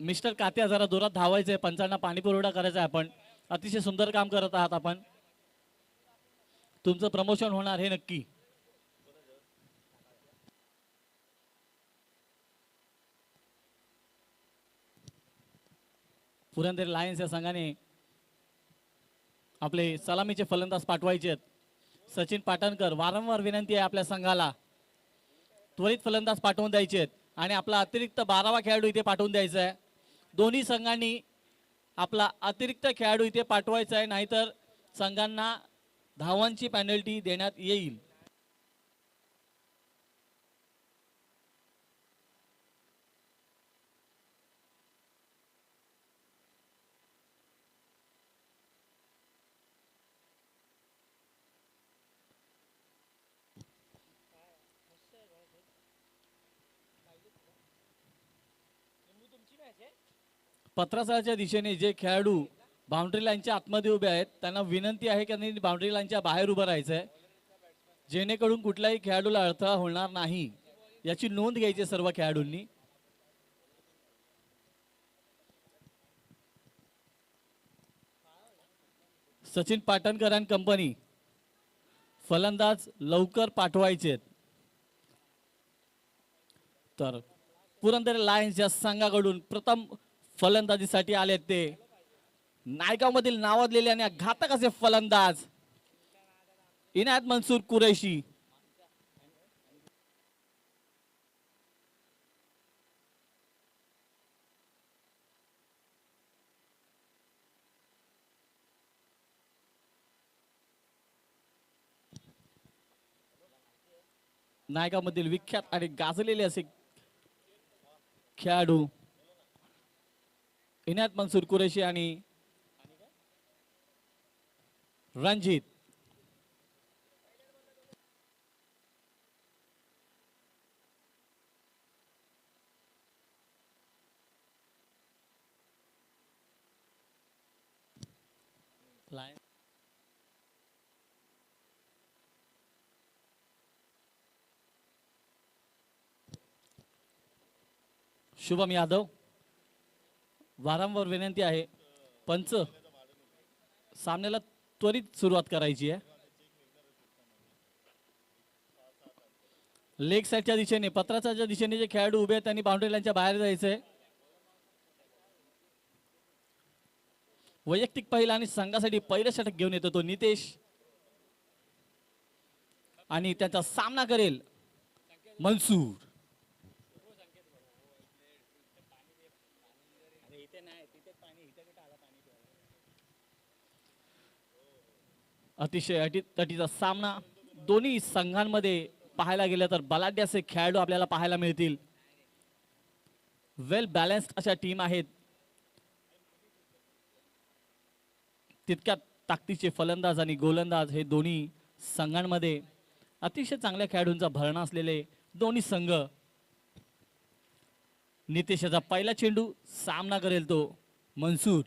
Mister कात्या जरा जोरात धावायचे, पंचांना पाणी पुरवठा करायचा आहे. आपण अतिशय सुंदर काम करत आहात. आपण तुमचं प्रमोशन होणार हे नक्की. पुरंदर लायन्स या संघाने आपले सलामीचे फलंदाज पाठवायचे आहेत. सचिन पाटणकर, वारंवार विनंती आहे आपल्या संघाला त्वरित फलंदाज पाठवून द्यायचे आहेत आणि आपला अतिरिक्त 12वा खेळाडू इथे पाठवून द्यायचा आहे. दोन्ही संघांनी आपला अतिरिक्त खेळाडू इथे पाठवायचा आहे, नाहीतर संघांना धावांची पेनल्टी देण्यात येईल. पत्रासाच्या दिशेने जे खेळाडू बाउंड्री लाईनच्या आतमध्ये उभे आहेत त्यांना विनंती आहे की त्यांनी बाउंड्री लाईनच्या बाहेर उभं राहायचं आहे, जेणेकरून कुठल्याही खेळाडूला अडथळा होणार नाही याची नोंद घ्यायची सर्व खेळाडूंनी. सचिन पाटणकर अँड कंपनी फलंदाज लवकर पाठवायचे. तर पुरंदर लायन्स या संघाकडून प्रथम फलंदाजीसाठी आले ते नायगावमधील नावाजलेले आणि घातक असे फलंदाज इनायत मंसूर कुरैशी. नायगावमधील विख्यात आणि गाजलेले असे खेळाडू इनायत मंसूर कुरैशी आणि रणजित. शुभम यादव, वारंवार विनंती आहे पंच सामन्याला त्वरित सुरुवात करायची आहे. लेग साईडच्या दिशेने पत्राच्या दिशेने जे खेळाडू उभे आहेत त्यांनी बाउंड्री लाईनच्या बाहेर जायचंय. वैयक्तिक पहिला आणि संघासाठी पहिलं षटक घेऊन येतो तो नितेश आणि त्याचा सामना करेल मनसूर. अतिशय अटीतटीचा सामना दोन्ही संघांमध्ये पाहायला गेलं तर बलाढ्य असे खेळाडू आपल्याला पाहायला मिळतील. वेल बॅलन्स्ड अशा टीम आहेत. तितक्या ताकदीचे फलंदाज आणि गोलंदाज हे दोन्ही संघांमध्ये अतिशय चांगल्या खेळाडूंचा भरणा असलेले दोन्ही संघ. नितेशचा पहिला चेंडू सामना करेल तो मनसूर.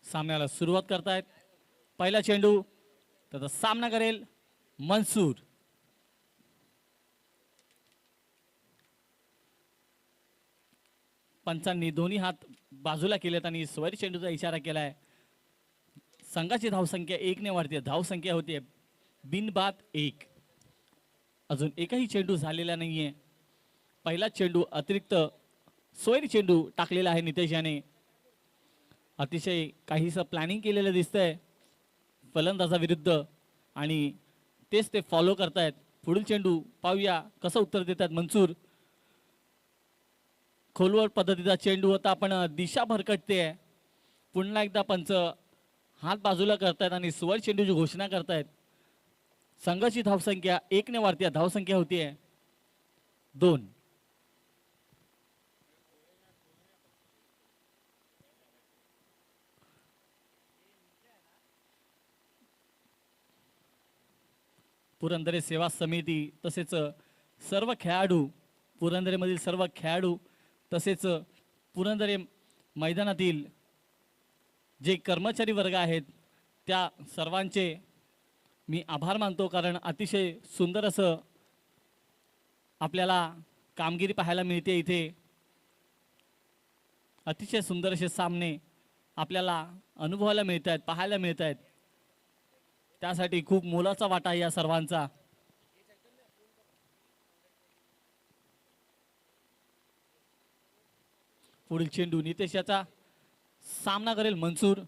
सामन्याला सुरुवात करतायत. पहिला चेंडू त्याचा सामना करेल मनसूर. पंचांनी दोन्ही हात बाजूला केलेत आणि स्वैर चेंडूचा इशारा केलाय. संघाची धावसंख्या 1 ने वाढते. धावसंख्या होते बिनबाद 1. अजून एकही चेंडू झालेला नाहीये. पहिला चेंडू अतिरिक्त स्वैर चेंडू टाकलेला आहे नितेश याने. अतिशय काहीसं प्लॅनिंग केलेलं दिसतंय फलंदाजाविरुद्ध आणि तेच ते फॉलो करतायत. पुढील चेंडू पाहूया कसं उत्तर देतात मनसूर. खोलवर पद्धतीचा चेंडू होता पण दिशा भरकटते. पुन्हा एकदा पंच हात बाजूला करतायत आणि स्वैर चेंडूची घोषणा करतायत. संघाची धावसंख्या 1 ने वाढते. धावसंख्या होतीये 2. पुरंदरे सेवा समिती तसेच सर्व खेळाडू, पुरंदरेमधील सर्व खेळाडू तसेच पुरंदरे मैदानातील जे कर्मचारी वर्ग आहेत त्या सर्वांचे मी आभार मानतो, कारण अतिशय सुंदर असं आपल्याला कामगिरी पाहायला मिळते इथे. अतिशय सुंदर असे सामने आपल्याला अनुभवायला मिळत आहेत, पाहायला मिळत आहेत. त्यासाठी खूप मोलाचा वाटा या सर्वांचा. पुढील चेंडू नितेश याचा सामना करेल मनसूर.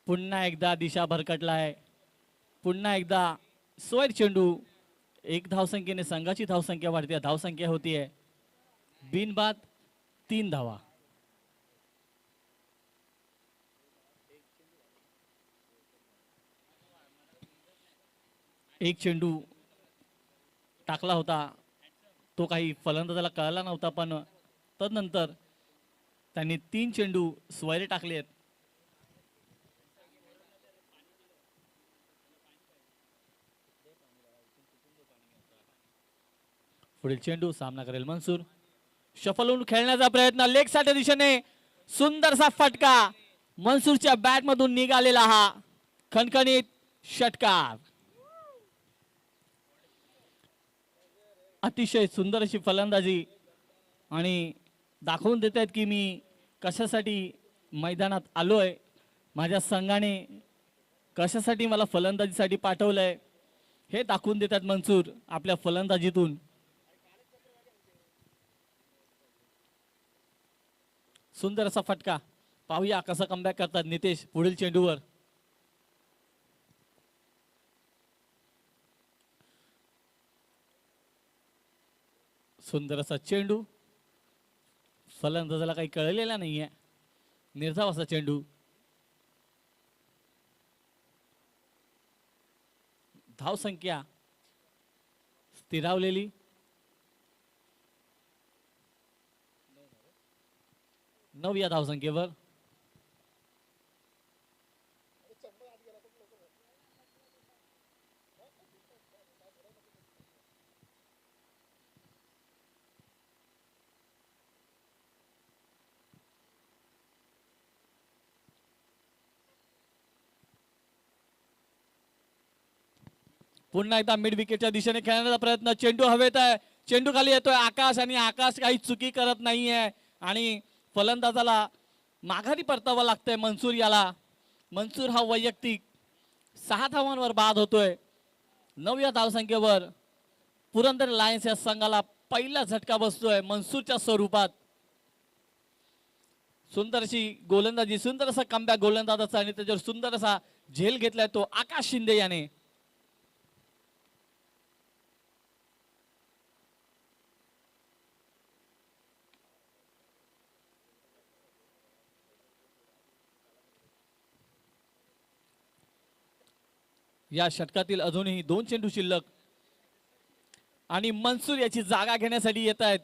पुन्हा एकदा दिशा भरकटलाय. पुन्हा एकदा स्वैर चेंडू. एक धावसंख्येने संघाची धावसंख्या वाढते. धावसंख्या होतीये बिनबाद 3 धावा. एक चेंडू टाकला होता, तो काही फलंदाजाला कळला नव्हता, पण तदनंतर त्यांनी 3 चेंडू स्वैरे टाकलेत. पुढील चेंडू सामना करेल मनसूर. शफलून खेळण्याचा प्रयत्न लेग साईडच्या दिशेने. सुंदरसा फटका मनसूरच्या बॅट मधून निघालेला हा खणखणीत षटकार. अतिशय सुंदर अशी फलंदाजी आणि दाखवून देत आहेत की मी कशासाठी मैदानात आलोय, माझ्या संघाने कशासाठी मला फलंदाजीसाठी पाठवलंय हे दाखवून देतात मनसूर आपल्या फलंदाजीतून. सुंदर असा फटका. पाहूया कसा कमबॅक करतात नितेश पुढील चेंडूवर. सुंदर असा चेंडू. फलंदाजाला काही कळलेला नाहीये. निर्धाव असा चेंडू. धावसंख्या स्थिरावलेली. 9 या धावसंख्येवर. पुन्हा एकदा मिड विकेटच्या दिशेने खेळण्याचा प्रयत्न. चेंडू हवेत आहे. चेंडू खाली येतोय आकाश, आणि आकाश काही चुकी करत नाहीये आणि फलंदाजाला माघारी परतावं लागतंय मनसूर याला. मनसूर हा वैयक्तिक 6 धावांवर बाद होतोय. 9 या धावसंख्येवर पुरंदर लायन्स या संघाला पहिला झटका बसतोय मनसूरच्या स्वरूपात. सुंदर अशी गोलंदाजी, सुंदर असा कमबॅक गोलंदाजाचा, आणि त्याच्यावर सुंदर असा झेल घेतलाय तो आकाश शिंदे याने. या षटकातील अजूनही 2 चेंडू शिल्लक, आणि मनसूर याची जागा घेण्यासाठी येत आहेत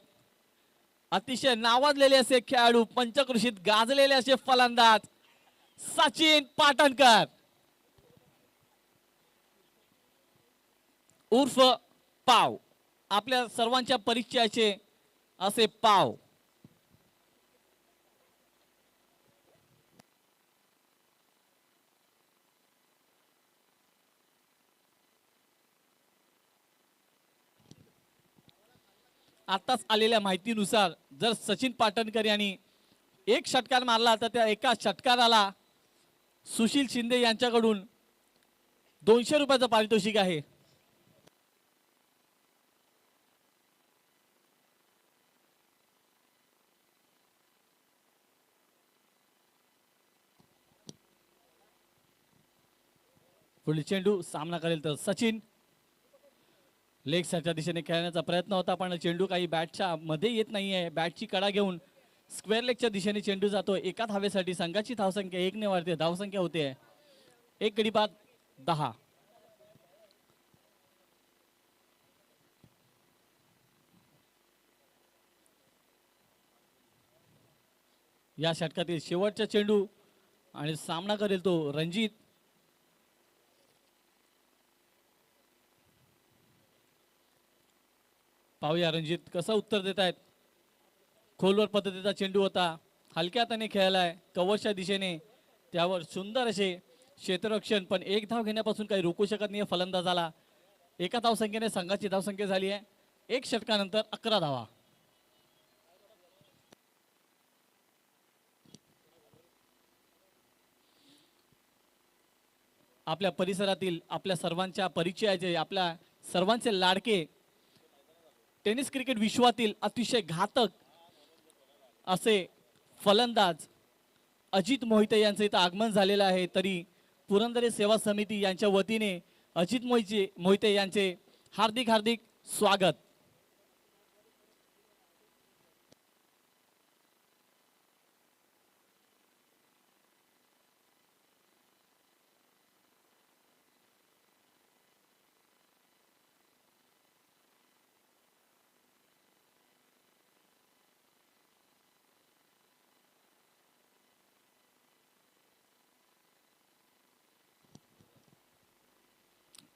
अतिशय नावाजलेले असे खेळाडू, पंचकृषीत गाजलेले असे फलंदाज सचिन पाटणकर उर्फ पाव. आपल्या सर्वांच्या परिचयाचे असे पाव. आताच आलेल्या माहितीनुसार जर सचिन पाटणकर यांनी एक षटकार मारला तर त्या एका षटकाराला सुशील शिंदे यांच्याकडून 200 रुपयाचं पारितोषिक आहे. पुढील चेंडू सामना करेल तर सचिन. लेग साईडच्या दिशेने खेळण्याचा प्रयत्न होता, पण चेंडू काही बॅटच्या मध्ये येत नाहीये. बॅटची कडा घेऊन स्क्वेअर लेगच्या दिशेने चेंडू जातो. एका धावेसाठी संघाची धावसंख्या 1 ने वाढते. धावसंख्या होते 1 गडी बाद 10. या षटकातील शेवटचा चेंडू आणि सामना करेल तो रणजित. पाहूया रणजित कसं उत्तर देत आहेत. खोलवर पद्धतीचा चेंडू होता, हलक्या हाताने खेळलाय कव्हरच्या दिशेने. त्यावर सुंदर असे क्षेत्ररक्षण, पण एक धाव घेण्यापासून काही रोखू शकत नाही फलंदाजाला. एका धावसंख्येने संघाची धावसंख्या झाली आहे एक षटकानंतर 11 धावा. आपल्या परिसरातील आपल्या सर्वांच्या परिचयाचे, आपल्या सर्वांचे लाडके, टेनिस क्रिकेट विश्वातील अतिशय घातक असे फलंदाज अजित मोहिते यांचं इथं आगमन झालेलं आहे. तरी पुरंदरे सेवा समिती यांच्या वतीने अजित मोहिते यांचे हार्दिक हार्दिक स्वागत.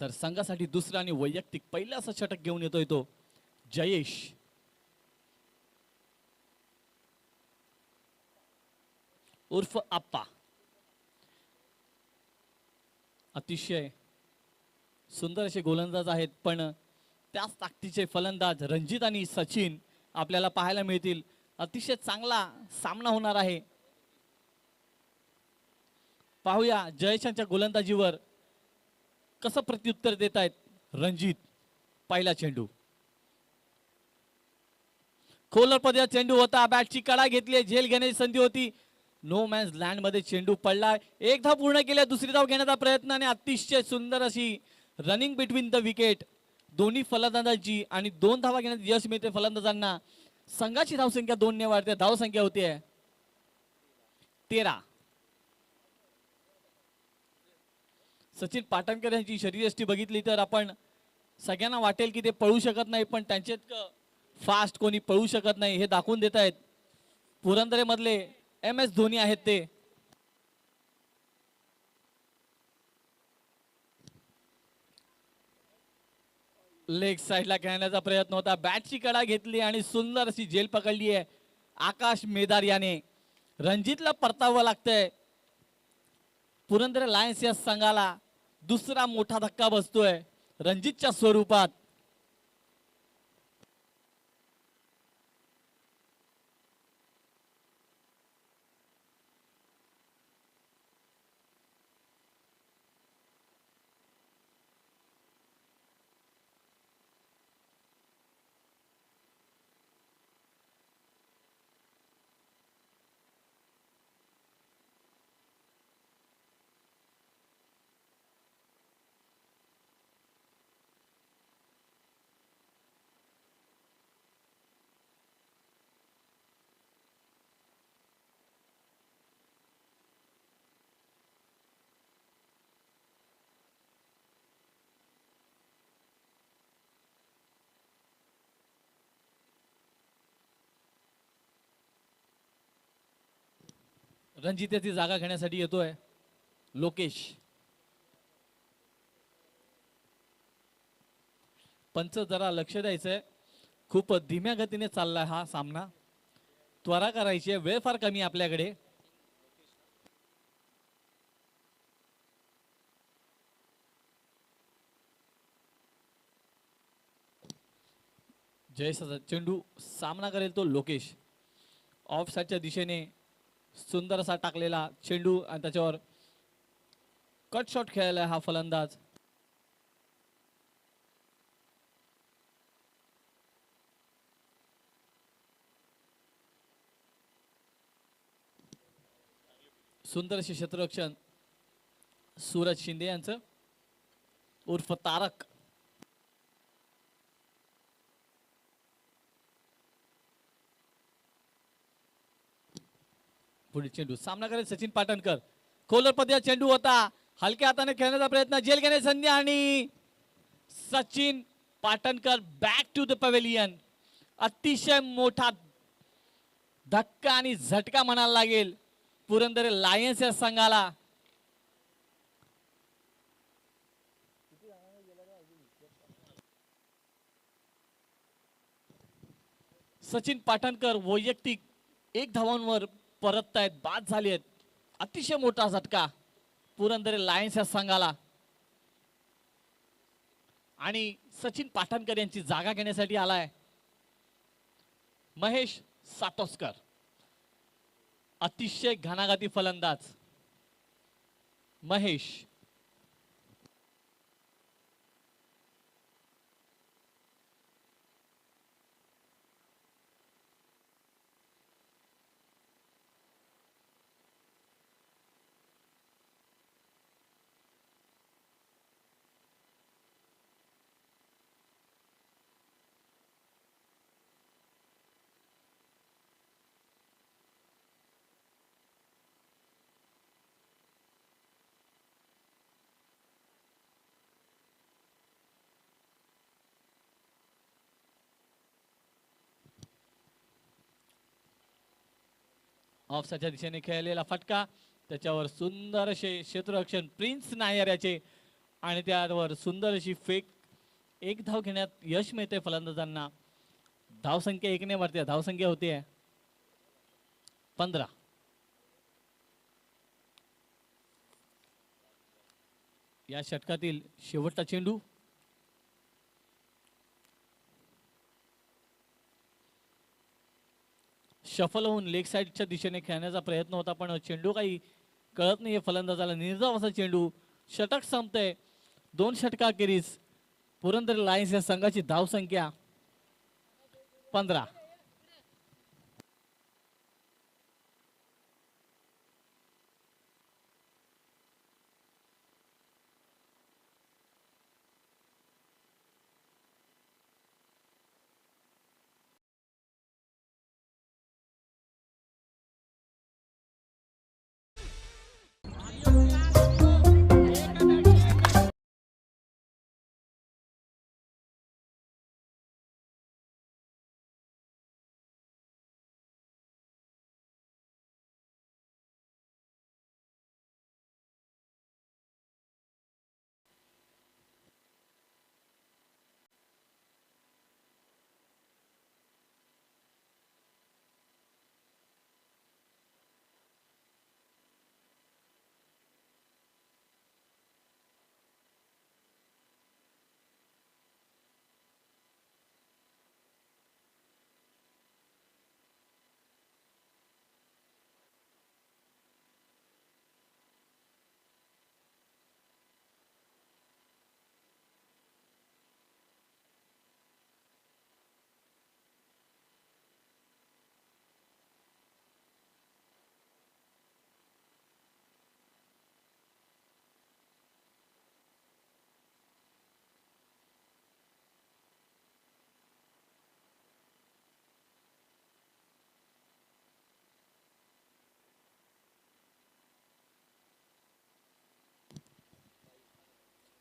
तर संघासाठी दुसरा आणि वैयक्तिक पहिला असं षटक घेऊन येतोय तो जयेश. उर्फ आप्पा. अतिशय सुंदर असे गोलंदाज आहेत, पण त्याच ताकदीचे फलंदाज रणजित आणि सचिन आपल्याला पाहायला मिळतील. अतिशय चांगला सामना होणार आहे. पाहूया जयेशांच्या गोलंदाजीवर कसं प्रत्युत्तर देत आहेत रणजित. पहिला चेंडू खोलर पदया चेंडू होता, बॅटची कडा घेतली, झेल घेण्याची संधी होती. नो मॅन्स लँड मध्ये चेंडू पडलाय. एक धाव पूर्ण केली, दुसरी धाव घेण्याचा प्रयत्न आणि अतिशय सुंदर अशी रनिंग बिटवीन द विकेट दोन्ही फलंदाजांची आणि 2 धावा घेण्यात यश मिळते फलंदाजांना. संघाची धावसंख्या 2 ने वाढते. धावसंख्या होते 13. सचिन पाटणकर यांची शरीरयष्टी बघितली तर आपण सगळ्यांना वाटेल की ते पळू शकत नाही, पण त्यांचे फास्ट कोणी पळू शकत नाही हे दाखवून देत आहेत. पुरंदरे मधले MS धोनी आहेत ते. लेग साइडला खेळण्याचा प्रयत्न होता, बॅटची कडा घेतली आणि सुंदर अशी झेल पकडली आहे आकाश मेदार याने. रणजितला परतावं लागतंय. पुरंदरे लायन्स या संघाला दुसरा मोठा धक्का बसतोय रणजितच्या स्वरूपात. रणजित याची जागा घेण्यासाठी येतोय लोकेश. पंच जरा लक्ष द्यायचंय, खूप धीम्या गतीने चाललाय हा सामना. त्वरा करायची आहे, वेळ फार कमी आपल्याकडे. जयेशचा चेंडू सामना करेल तो लोकेश. ऑफ साइडच्या दिशेने सुंदर असा टाकलेला चेंडू आणि त्याच्यावर कट शॉट खेळायला हा फलंदाज. सुंदर असे क्षेत्ररक्षण सूरज शिंदे यांचं उर्फ तारक. पुढील चेंडू सामना करेल सचिन पाटणकर. खोलर पदया चेंडू होता, हलक्या हाताने खेळण्याचा प्रयत्न, जेल घेण्याची संधी आणि Sachin Patankar back to the pavilion. अतिशय मोठा धक्का आणि झटका म्हणायला लागेल पुरंदरे लायन्स या संघाला. सचिन पाटणकर वैयक्तिक 1 धावांवर परत आहेत, बाद झाले आहेत. अतिशय मोठा झटका पुरंदर लायन्स या संघाला आणि सचिन पाटणकर यांची जागा घेण्यासाठी आलाय महेश सातोस्कर. अतिशय घणाघाती फलंदाज महेश. ऑफसाच्या दिशेने खेळलेला फटका त्याच्यावर सुंदर असे क्षेत्ररक्षण प्रिन्स नायर याचे आणि त्यावर सुंदर अशी फेक. एक धाव घेण्यात यश मिळते फलंदाजांना. धावसंख्या 1 ने वाढते. धावसंख्या होते 15. या षटकातील शेवटचा चेंडू शफल होऊन लेग साइडच्या दिशेने खेळण्याचा प्रयत्न होता पण चेंडू काही कळत नाहीये फलंदाजाला. निर्धाव असा चेंडू. षटक संपतंय. 2 षटकाखेरीज पुरंदर लायन्स या संघाची धावसंख्या 15.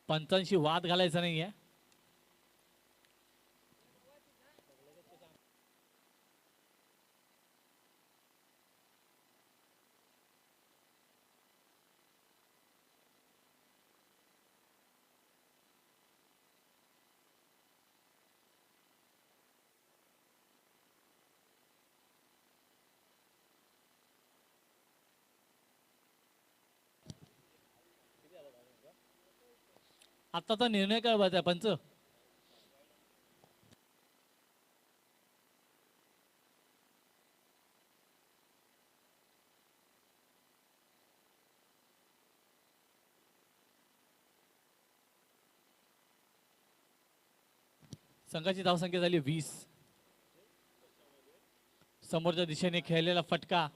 पंचांशी वाद घालायचा नाहीये. आताचा निर्णय काय बघायचा पंच. संघाची धावसंख्या झाली 20. समोरच्या दिशेने खेळलेला फटका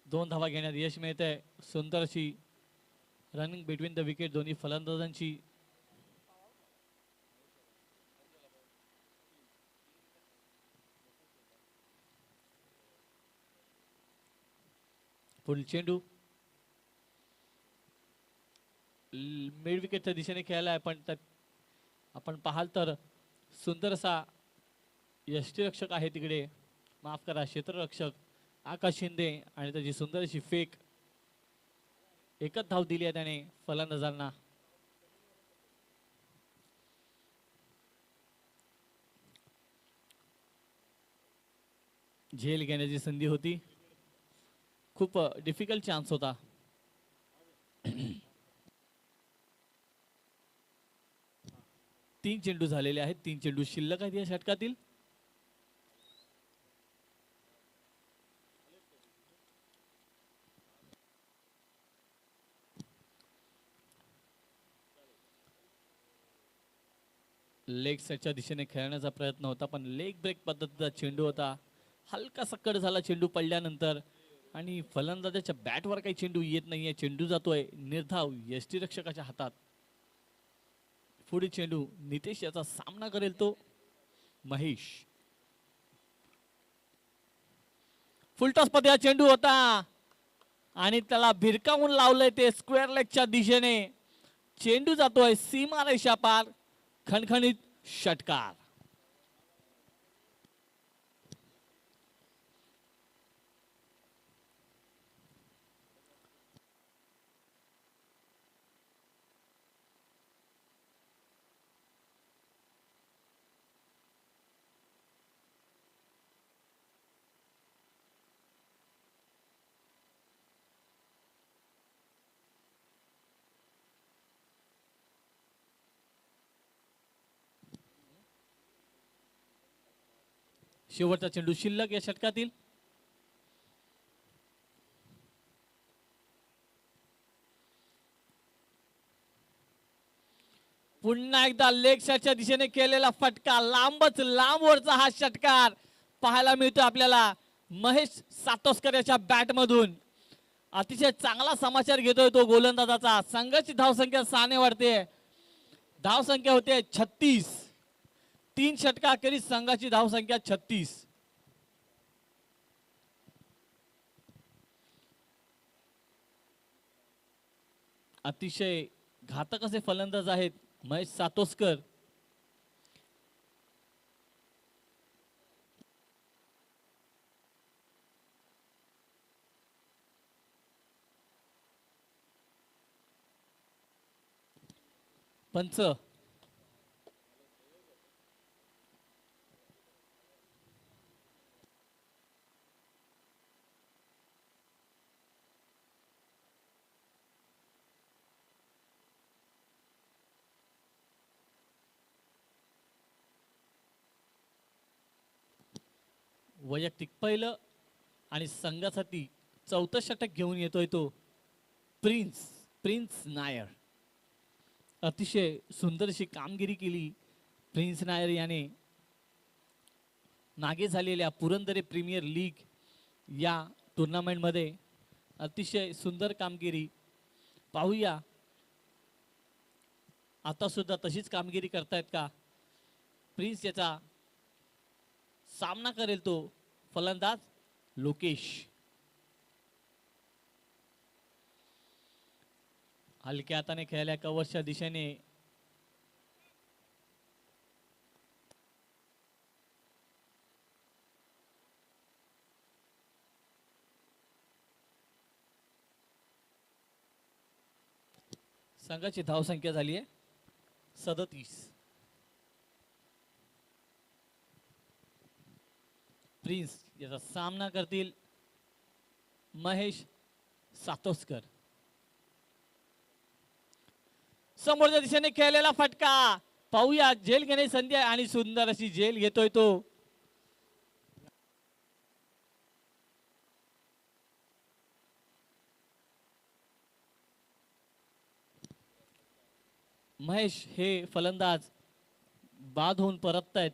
2 धावा घेण्यात यश मिळते. सुंदर अशी रनिंग बिटवीन द विकेट दोन्ही फलंदाजांची. पुढील चेंडू मिड विकेटच्या दिशेने खेळायला आहे पण आपण पाहाल तर सुंदर असा यष्टीरक्षक आहे तिकडे. माफ करा क्षेत्ररक्षक आकाश शिंदे आणि त्याची सुंदर अशी फेक. एकच धाव दिली आहे त्याने फलंदाजांना. झेल घेण्याची संधी होती. खूप डिफिकल्ट चान्स होता. तीन चेंडू झालेले आहेत. तीन चेंडू शिल्लक आहेत या षटकातील. लेग सेटच्या दिशेने खेळण्याचा प्रयत्न होता, पण लेग ब्रेक पद्धतीचा चेंडू होता. हलकासा कट झाला चेंडू पडल्यानंतर आणि फलंदाजाच्या बॅटवर काही चेंडू येत नाहीये. चेंडू जातोय निर्धाव यष्टीरक्षकाच्या हातात. पुढील चेंडू नितेश याचा सामना करेल तो महेश. फुलटॉस मध्ये हा चेंडू होता आणि त्याला भिरकावून लावलंय ते स्क्वेअर लेगच्या दिशेने. चेंडू जातोय सीमा रेषा पार. खणखणीत षटकार. शेवटचा चेंडू शिल्लक या षटकातील. पुन्हा एकदा लेग शॉटच्या दिशेने केलेला फटका. लांबच लांबवरचा हा षटकार पाहायला मिळतो आपल्याला महेश सातोस्कर याच्या बॅट मधून. अतिशय चांगला समाचार घेतोय तो गोलंदाजाचा. संघाची धावसंख्या 6 ने वाढते. धावसंख्या होते 36. 3 षटकाखेरीज संघाची धावसंख्या 36. अतिशय घातक असे फलंदाज आहेत महेश सातोस्कर. पंच वैयक्तिक पहिलं आणि संघासाठी चौथं षटक घेऊन येतोय तो प्रिन्स नायर. अतिशय सुंदर अशी कामगिरी केली प्रिन्स नायर याने मागे झालेल्या पुरंदरे प्रीमियर लीग या टुर्नामेंटमध्ये. अतिशय सुंदर कामगिरी. पाहूया आता सुद्धा तशीच कामगिरी करतायत का. प्रिन्स याचा सामना करेल तो फलंदाज लोकेश. हलक्या हाताने खेळल्या कव्हरच्या दिशेने संघाची धावसंख्या झाली आहे 37. प्रिन्स याचा सामना करतील महेश सातोस्कर. समोरच्या दिशेने खेळलेला फटका. पाहूया झेल घेणे संधी आणि सुंदर अशी झेल घेतोय तो. महेश हे फलंदाज बाद होऊन परततायत.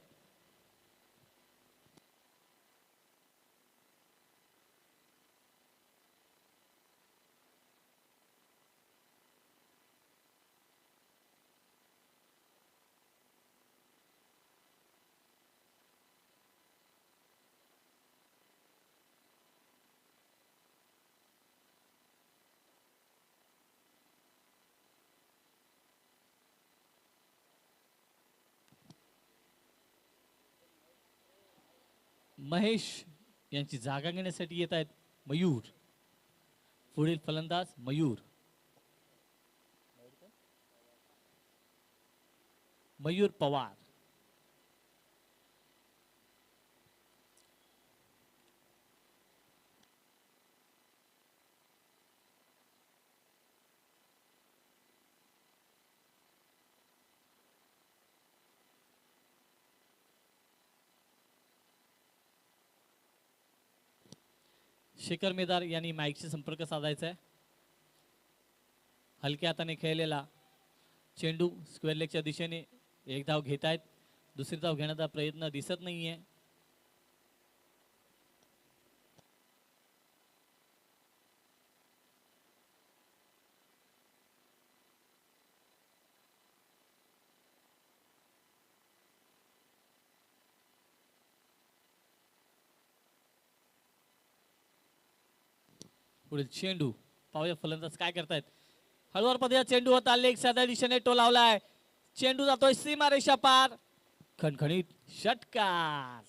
महेश यांची जागा घेण्यासाठी येत आहेत मयूर. पुढील फलंदाज मयूर. मयूर पवार. शेखर मेदार यांनी माईकशी संपर्क साधायचा आहे. हलक्या हाताने खेळलेला चेंडू स्क्वेअर लेगच्या दिशेने एक धाव घेत आहेत. दुसरी धाव घेण्याचा प्रयत्न दिसत नाहीये. पुढील चेंडू पाहूया फलंदाज काय करतायत. हळूवार पद्धतीचा चेंडू होता. लेग साध्या दिशेने टोलावलाय. चेंडू जातोय सीमारेषा पार. खणखणीत षटकार.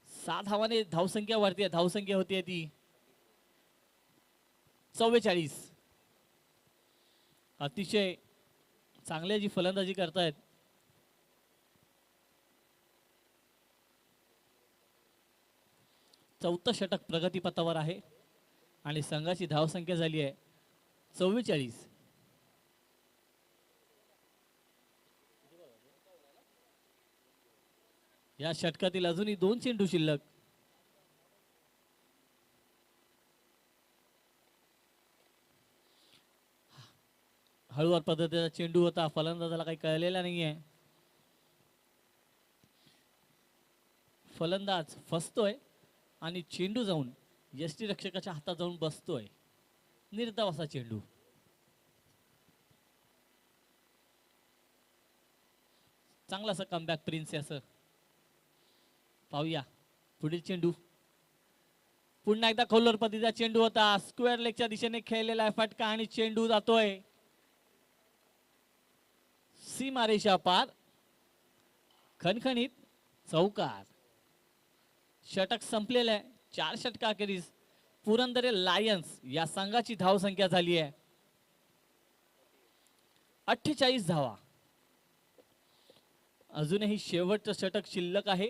सात धावाने धावसंख्या वाढते. धावसंख्या होती ती 44. अतिशय चांगल्या जी फलंदाजी करतायत. चौथं षटक प्रगतीपथावर आहे आणि संघाची धावसंख्या झाली आहे 44. या षटकातील अजूनही 2 चेंडू शिल्लक. हळूवार पद्धतीचा चेंडू होता. फलंदाजाला काही कळलेला नाहीये. फलंदाज फसतोय आणि चेंडू जाऊन यष्टीरक्षकाच्या हातात जाऊन बसतोय. निर्धाव असा चेंडू. चांगला असा कमबॅक प्रिन्स असं पाहूया. पुढील चेंडू पुन्हा एकदा खोलवर पद्धतीचा चेंडू होता. स्क्वेअर लेगच्या दिशेने खेळलेला आहे फटका आणि चेंडू जातोय सीमारेषा पार. खणखणीत चौकार. षटक संपलेलं आहे. 4 षटकाखेरीज पुरंदर लायन्स या संघाची धावसंख्या झाली आहे 48 धावा. अजूनही शेवटचं षटक शिल्लक आहे.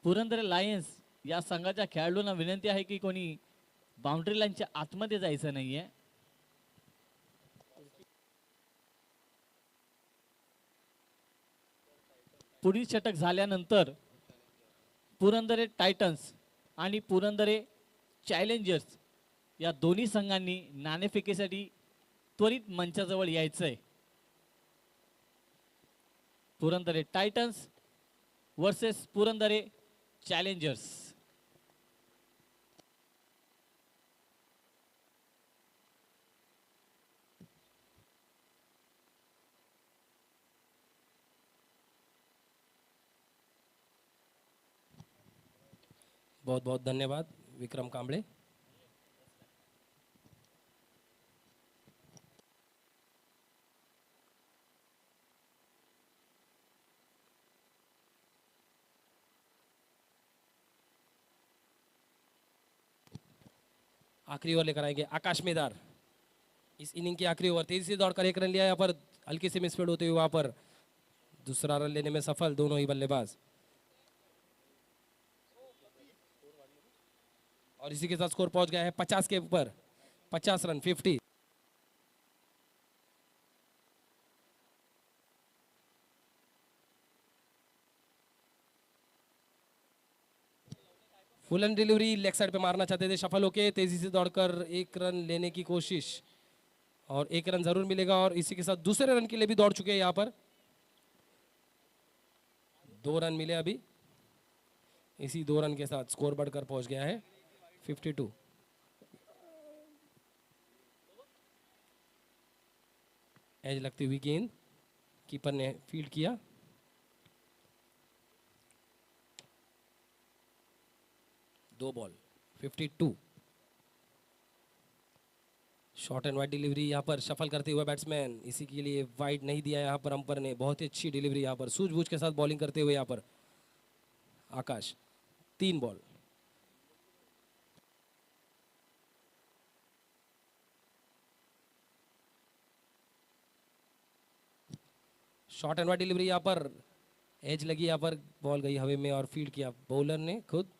पुरंदर लायन्स या संघाच्या खेळाडूंना विनंती आहे की कोणी बाउंड्री लाईनच्या आतमध्ये जायचं नाहीये. पुढील षटक झाल्यानंतर पुरंदर टायटन्स आणि पुरंदर चॅलेंजर्स या दोन्ही संघांनी नाणेफेकीसाठी त्वरित मंचाजवळ यायचंय. Purandar Titans versus Purandar challengers. बहुत बहुत धन्यवाद विक्रम कांबळे. आखिरी ओवर लेकर आएंगे आकाश मेदार. इस इनिंग की आखिरी ओवर तेजी से दौड़कर 1 रन लिया. यहाँ पर हल्की से मिसफील्ड होते हुए वहां पर दूसरा रन लेने में सफल दोनों ही बल्लेबाज. और इसी के साथ स्कोर पहुंच गया है 50 के ऊपर. 50 run 50. Full and delivery leg side पे मारना चाहते थे. सफल होके तेजी से दौड़कर 1 रन लेने की कोशिश और 1 रन जरूर मिलेगा. और इसी के साथ दूसरे रन के लिए भी दौड़ चुके हैं. यहाँ पर 2 रन मिले अभी. इसी 2 रन के साथ स्कोर बढ़कर पहुंच गया है 52. एज लगती हुई गेंद कीपर ने फील्ड किया. दो ball 52. Short and wide delivery यहाँ पर सफल करते हुए बैट्समैन. इसी के लिए वाइड नहीं दिया यहाँ पर अंपर ने. बहुत ही अच्छी डिलीवरी यहाँ पर सूझबूझ के साथ बॉलिंग करते हुए यहाँ पर आकाश. 3 ball. Short and wide delivery यहाँ पर एज लगी. यहाँ पर बॉल गई हवा में और फील्ड किया बॉलर ने खुद.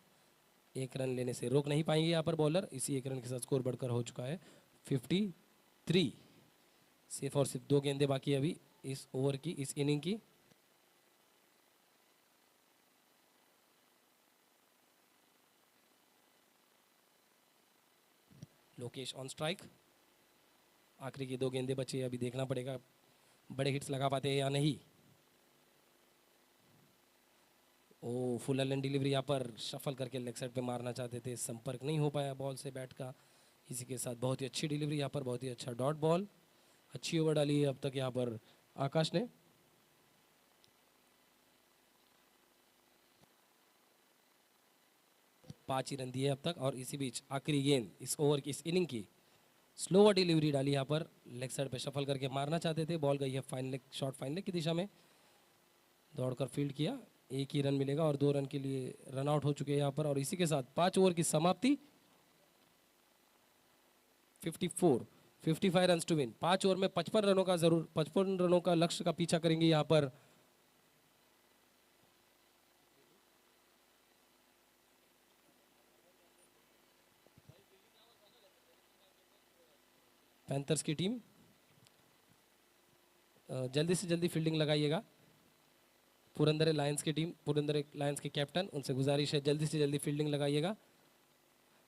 1 रन लेने से रोक नहीं पाएंगे यहाँ पर बॉलर. इसी 1 रन के साथ स्कोर बढ़कर हो चुका है 53. सिर्फ और सिर्फ 2 गेंदें बाकी अभी इस ओवर की, इस इनिंग की. Lokesh on strike. आखिरी की 2 गेंदें बची, अभी देखना पड़ेगा बड़े हिट्स लगा पाते हैं या नहीं। ओ फुल एंड डिलीवरी यहाँ पर शफल करके लेग साइड पे मारना चाहते थे, संपर्क नहीं हो पाया बॉल से बैट का। इसी के साथ बहुत ही अच्छी डिलीवरी यहाँ पर, बहुत ही अच्छा डॉट बॉल, अच्छी ओवर डाली है अब तक यहाँ पर आकाश ने। पांच ही रन दिए अब तक। और इसी बीच आखिरी गेंद इस ओवर की, इस इनिंग की स्लोवर डिलीवरी डाली यहाँ पर, लेग साइड पे शफल करके मारना चाहते थे, बॉल गई है fine leg, short fine leg की दिशा में। दौड़कर फील्ड किया, 1 ही रन मिलेगा और 2 रन के लिए रन आउट हो चुके हैं यहाँ पर। और इसी के साथ 5 ओवर की समाप्ति, 55 रन टू विन। 5 ओवर में 55 रनों का जरूर, 55 रनों का लक्ष्य का पीछा करेंगे यहाँ पर पैंथर्स की टीम। जल्दी से जल्दी फील्डिंग लगाइएगा। पुरंदर लायंस की टीम, पुरंदर लायंस के कैप्टन, उनसे गुजारिश है जल्दी से जल्दी फील्डिंग लगाइएगा।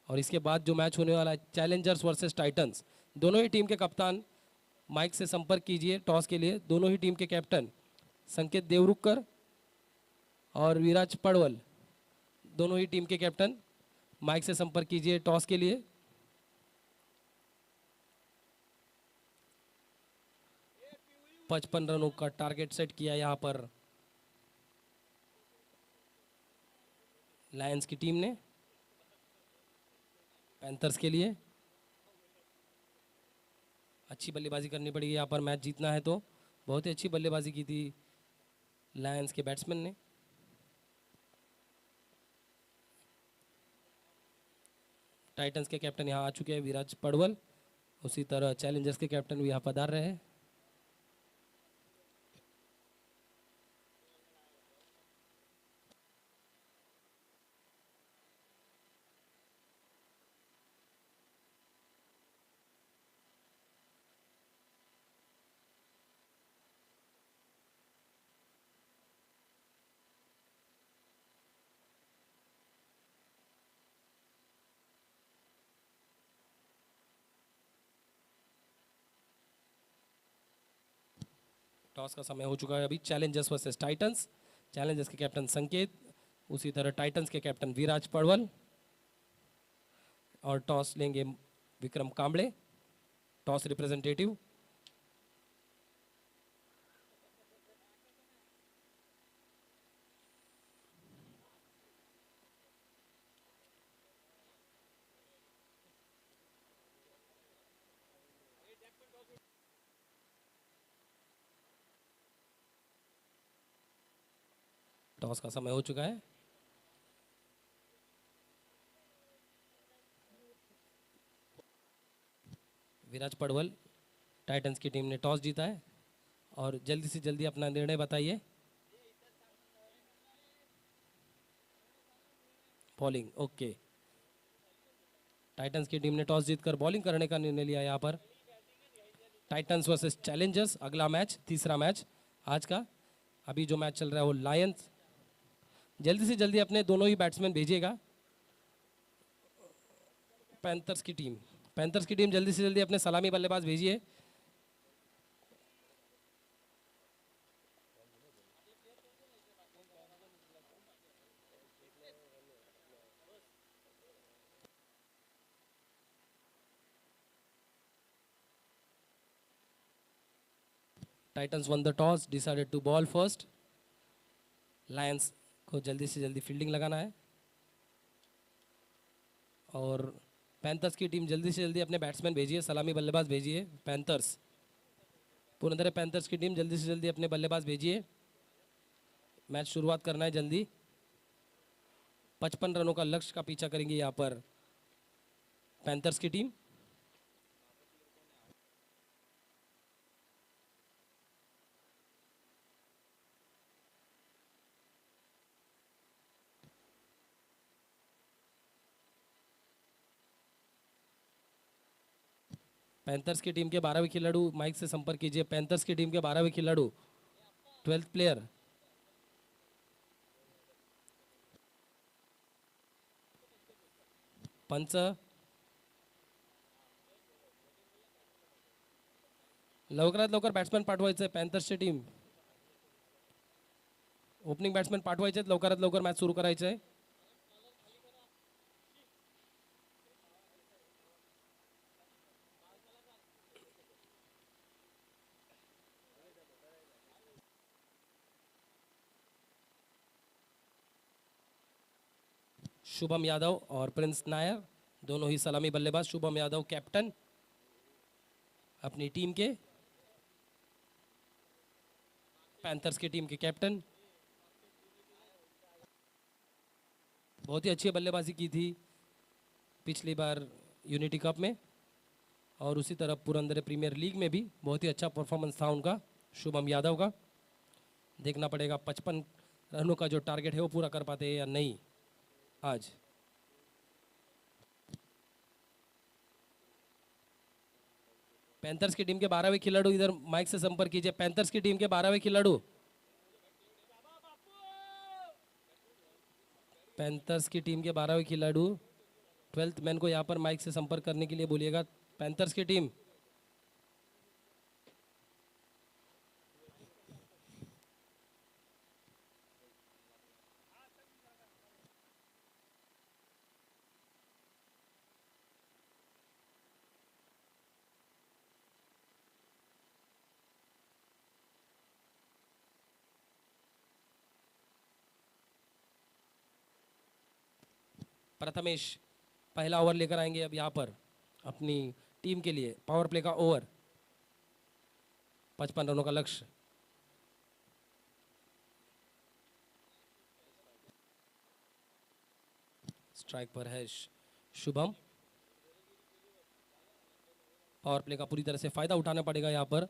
और इसके बाद जो मैच होने वाला है चैलेंजर्स वर्सेस टाइटंस, दोनों ही टीम के कप्तान माइक से संपर्क कीजिए टॉस के लिए। दोनों ही टीम के कैप्टन संकेत देवरुखकर और विराज पड़वल, दोनों ही टीम के कैप्टन माइक से संपर्क कीजिए टॉस के लिए। पचपन रनों का टारगेट सेट किया यहाँ पर लायंस की टीम ने पैंथर्स के लिए। अच्छी बल्लेबाजी करनी पड़ेगी यहाँ पर, मैच जीतना है तो। बहुत ही अच्छी बल्लेबाजी की थी लायंस के बैट्समैन ने। टाइटंस के कैप्टन यहाँ आ चुके हैं विराज पड़वल, उसी तरह चैलेंजर्स के कैप्टन भी यहाँ पधार रहे हैं। टॉस का समय हो चुका है अभी, चैलेंजर्स वर्सेस टाइटंस। चैलेंजर्स के कैप्टन संकेत, उसी तरह टाइटंस के कैप्टन विराज पड़वल। और टॉस लेंगे Vikram Kamble, toss representative. Toss का समय हो चुका है। विराज पड़वल, टाइटंस की टीम ने टॉस जीता है और जल्दी से जल्दी अपना निर्णय बताइए। Bowling, okay. टाइटंस की टीम ने टॉस जीतकर बॉलिंग करने का निर्णय लिया यहाँ पर। टाइटंस वर्सेस चैलेंजर्स अगला मैच, तीसरा मैच आज का। अभी जो मैच चल रहा है वो लायंस। जल्दी से जल्दी अपने दोनों ही बैट्समैन भेजिएगा। पैंथर्स की टीम, पैंथर्स की टीम जल्दी से जल्दी अपने सलामी बल्लेबाज भेजिए। Titans won the toss, decided to bowl first. Lions को जल्दी से जल्दी फील्डिंग लगाना है और पैंथर्स की टीम जल्दी से जल्दी अपने बैट्समैन भेजिए, सलामी बल्लेबाज भेजिए। पैंथर्स, पुरंदर पैंथर्स की टीम जल्दी से जल्दी अपने बल्लेबाज भेजिए, मैच शुरुआत करना है जल्दी। 55 रनों का लक्ष्य का पीछा करेंगे यहाँ पर पैंथर्स की टीम। पैंथर्स की टीम के 12वें खिलाड़ू माइक से संपर्क कीजिए। पैंथर्स की टीम के 12वें खिलाड़ू, 12th प्लेयर। पंच लवकरात लवकर बॅट्समॅन पाठवायचं आहे पॅन्थर्सची टीम. ओपनिंग बॅट्समॅन पाठवायचे आहेत, लवकरात लवकर मॅच सुरू करायचं आहे. शुभम यादव और प्रिंस नायर दोनों ही सलामी बल्लेबाज. शुभम यादव कैप्टन अपनी टीम के, पैंथर्स की टीम के कैप्टन. बहुत ही अच्छी बल्लेबाजी की थी पिछली बार यूनिटी कप में, और उसी तरह पुरंदर प्रीमियर लीग में भी बहुत ही अच्छा परफॉर्मेंस था उनका शुभम यादव का. देखना पड़ेगा 55 रनों का जो टारगेट है वो पूरा कर पाते हैं या नहीं आज. पैंथर्स की टीम के 12वें खिलाड़ू इधर माइक से संपर्क कीजिए. पैंथर्स की टीम के 12वें खिलाड़ू, पैंथर्स की टीम के 12वें खिलाड़ू 12th मैन को यहाँ पर माइक से संपर्क करने के लिए बोलिएगा. पैंथर्स की टीम, प्रथमेश पहला ओवर लेकर आएंगे अब यहाँ पर अपनी टीम के लिए. पावर प्ले का ओवर, 55 रनों का लक्ष्य. स्ट्राइक पर है शुभम. पावर प्ले का पूरी तरह से फायदा उठाना पड़ेगा यहाँ पर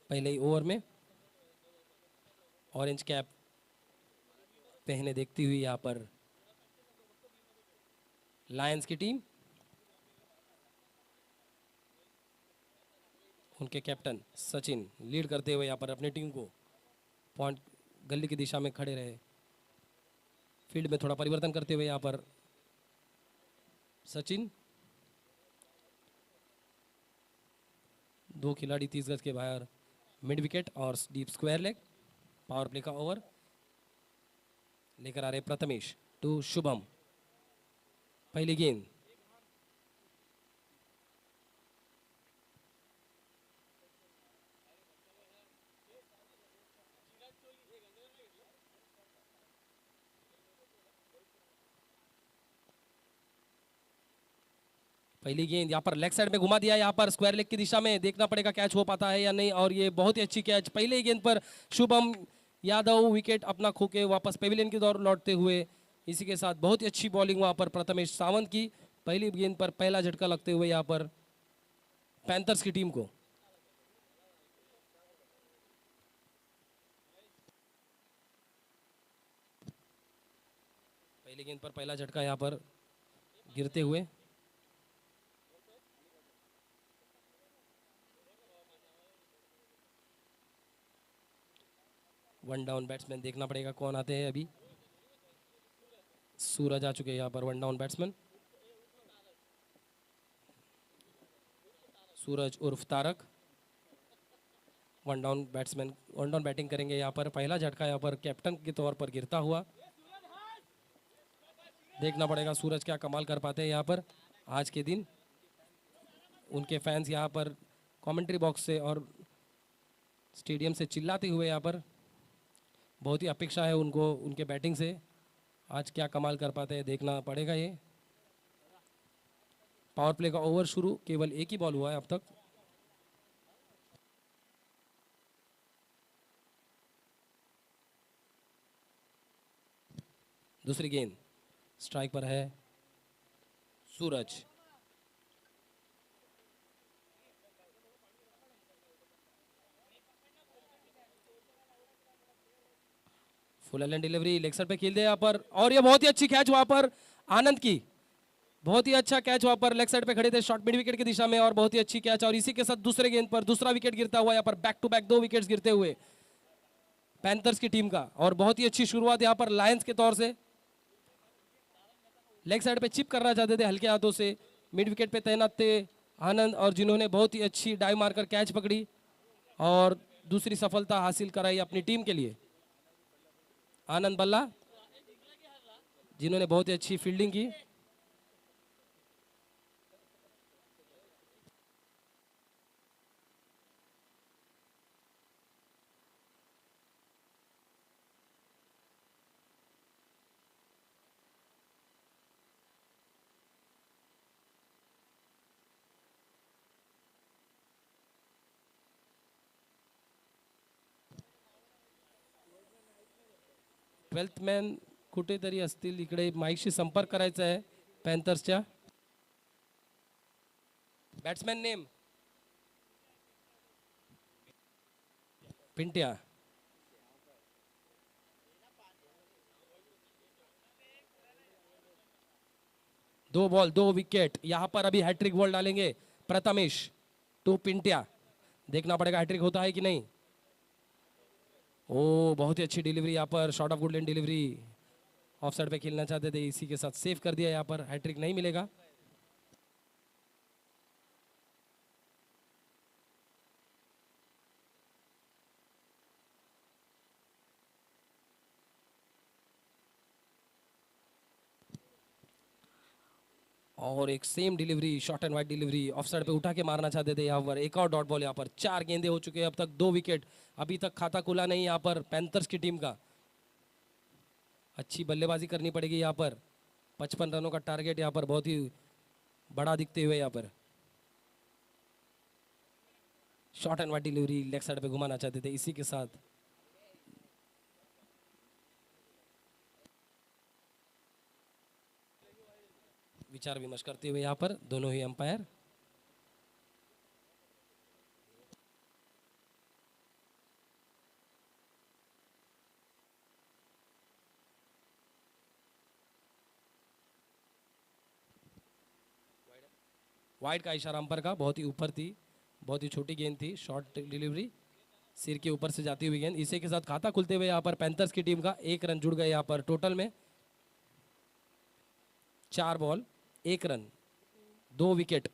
पहले ही ओवर में. ऑरेंज कैप पहने देखती हुई यहाँ पर लायंस की टीम, उनके कैप्टन सचिन लीड करते हुए यहाँ पर अपनी टीम को पॉइंट गली की दिशा में खड़े रहे. फील्ड में थोड़ा परिवर्तन करते हुए यहाँ पर सचिन, 2 खिलाड़ी 30 गज के बाहर, मिड विकेट और deep square leg. Power play का ओवर लेकर आ रहे प्रथमेश टू शुभम. पहली गेंद, पहली गेंद यहाँ पर लेग साइड में घुमा दिया, यहाँ पर स्क्वायर लेग की दिशा में. देखना पड़ेगा कैच हो पाता है या नहीं, और ये बहुत ही अच्छी कैच पहले ही गेंद पर शुभम यादव विकेट अपना खो के वापस पेविलियन की ओर लौटते हुए. इसी के साथ बहुत ही अच्छी बॉलिंग वहाँ पर प्रथमेश सावंत की. पहली गेंद पर पहला झटका लगते हुए यहाँ पर पैंथर्स की टीम को. पहली गेंद पर पहला झटका यहाँ पर गिरते हुए. वन डाउन बैट्समैन देखना पड़ेगा कौन आते हैं. अभी सूरज आ चुके हैं यहाँ पर वन डाउन बैट्समैन. सूरज उर्फ Tarak one down batsman, one down batting करेंगे यहाँ पर. पहला झटका यहाँ पर कैप्टन के तौर पर गिरता हुआ. देखना पड़ेगा सूरज क्या कमाल कर पाते हैं यहाँ पर आज के दिन. उनके फैंस यहाँ पर कमेंट्री बॉक्स से और स्टेडियम से चिल्लाते हुए यहाँ पर बहुत ही अपेक्षा है उनको उनके बैटिंग से. आज क्या कमाल कर पाते हैं देखना पड़ेगा. ये पावर प्ले का ओवर शुरू, केवल एक ही बॉल हुआ है अब तक. दूसरी गेंद स्ट्राइक पर है Suraj. Full length delivery leg side पे खेल दिया यहाँ पर, और ये बहुत ही अच्छी कैच वहां पर आनंद की. बहुत ही अच्छा कैच वहां पर लेग साइड पे खड़े थे शॉर्ट मिड विकेट की दिशा में, और बहुत ही अच्छी कैच. और इसी के साथ दूसरे गेंद पर दूसरा विकेट गिरता हुआ यहाँ पर, बैक टू बैक 2 विकेट्स गिरते हुए पैंथर्स की टीम का. और बहुत ही अच्छी शुरुआत यहाँ पर लायंस के तौर से. लेग साइड पे चिप करना चाहते थे हल्के हाथों से, मिड विकेट पे तैनात थे आनंद, और जिन्होंने बहुत ही अच्छी डाइव मारकर कैच पकड़ी. और दूसरी सफलता हासिल कराई अपनी टीम के लिए। आनंद बल्ला जिन्होंने बहुत ही अच्छी फील्डिंग की। ट्वेल्थ मॅन कुठेतरी असतील, इकडे माईकशी संपर्क करायचा आहे पॅन्थर्सच्या। Batsman name Pintya. 2 ball 2 wicket. यहां पर अभी हैट्रिक बॉल डालेंगे प्रथमेश टू पिंट्या। देखना पड़ेगा हैट्रिक होता है कि नहीं। ओ बहुत ही अच्छी डिलीवरी यहाँ पर, short of good lane delivery. Of side पे खेलना चाहते थे, इसी के साथ सेव कर दिया। यहाँ पर हैट्रिक नहीं मिलेगा। और एक same delivery, short and wide delivery, of side पे उठा के मारना चाहते थे। यहाँ पर एक और डॉट बॉल। यहाँ पर 4 गेंदे हो चुके हैं अब तक, 2 विकेट। अभी तक खाता खुला नहीं यहाँ पर पैंथर्स की टीम का। अच्छी बल्लेबाजी करनी पड़ेगी यहाँ पर। 55 रनों का टारगेट यहाँ पर बहुत ही बड़ा दिखते हुए। यहाँ पर short and wide delivery, leg side पे घुमाना चाहते थे। इसी के साथ विचार विमर्श करते हुए यहाँ पर दोनों ही अंपायर। वाइड का इशारा अंपायर का, बहुत ही ऊपर थी, बहुत ही छोटी गेंद थी। शॉर्ट डिलीवरी, सिर के ऊपर से जाती हुई गेंद। इसी के साथ खाता खुलते हुए यहाँ पर पैंथर्स की टीम का 1 रन जुड़ गए। यहाँ पर टोटल में 4 बॉल 1 रन 2 विकेट।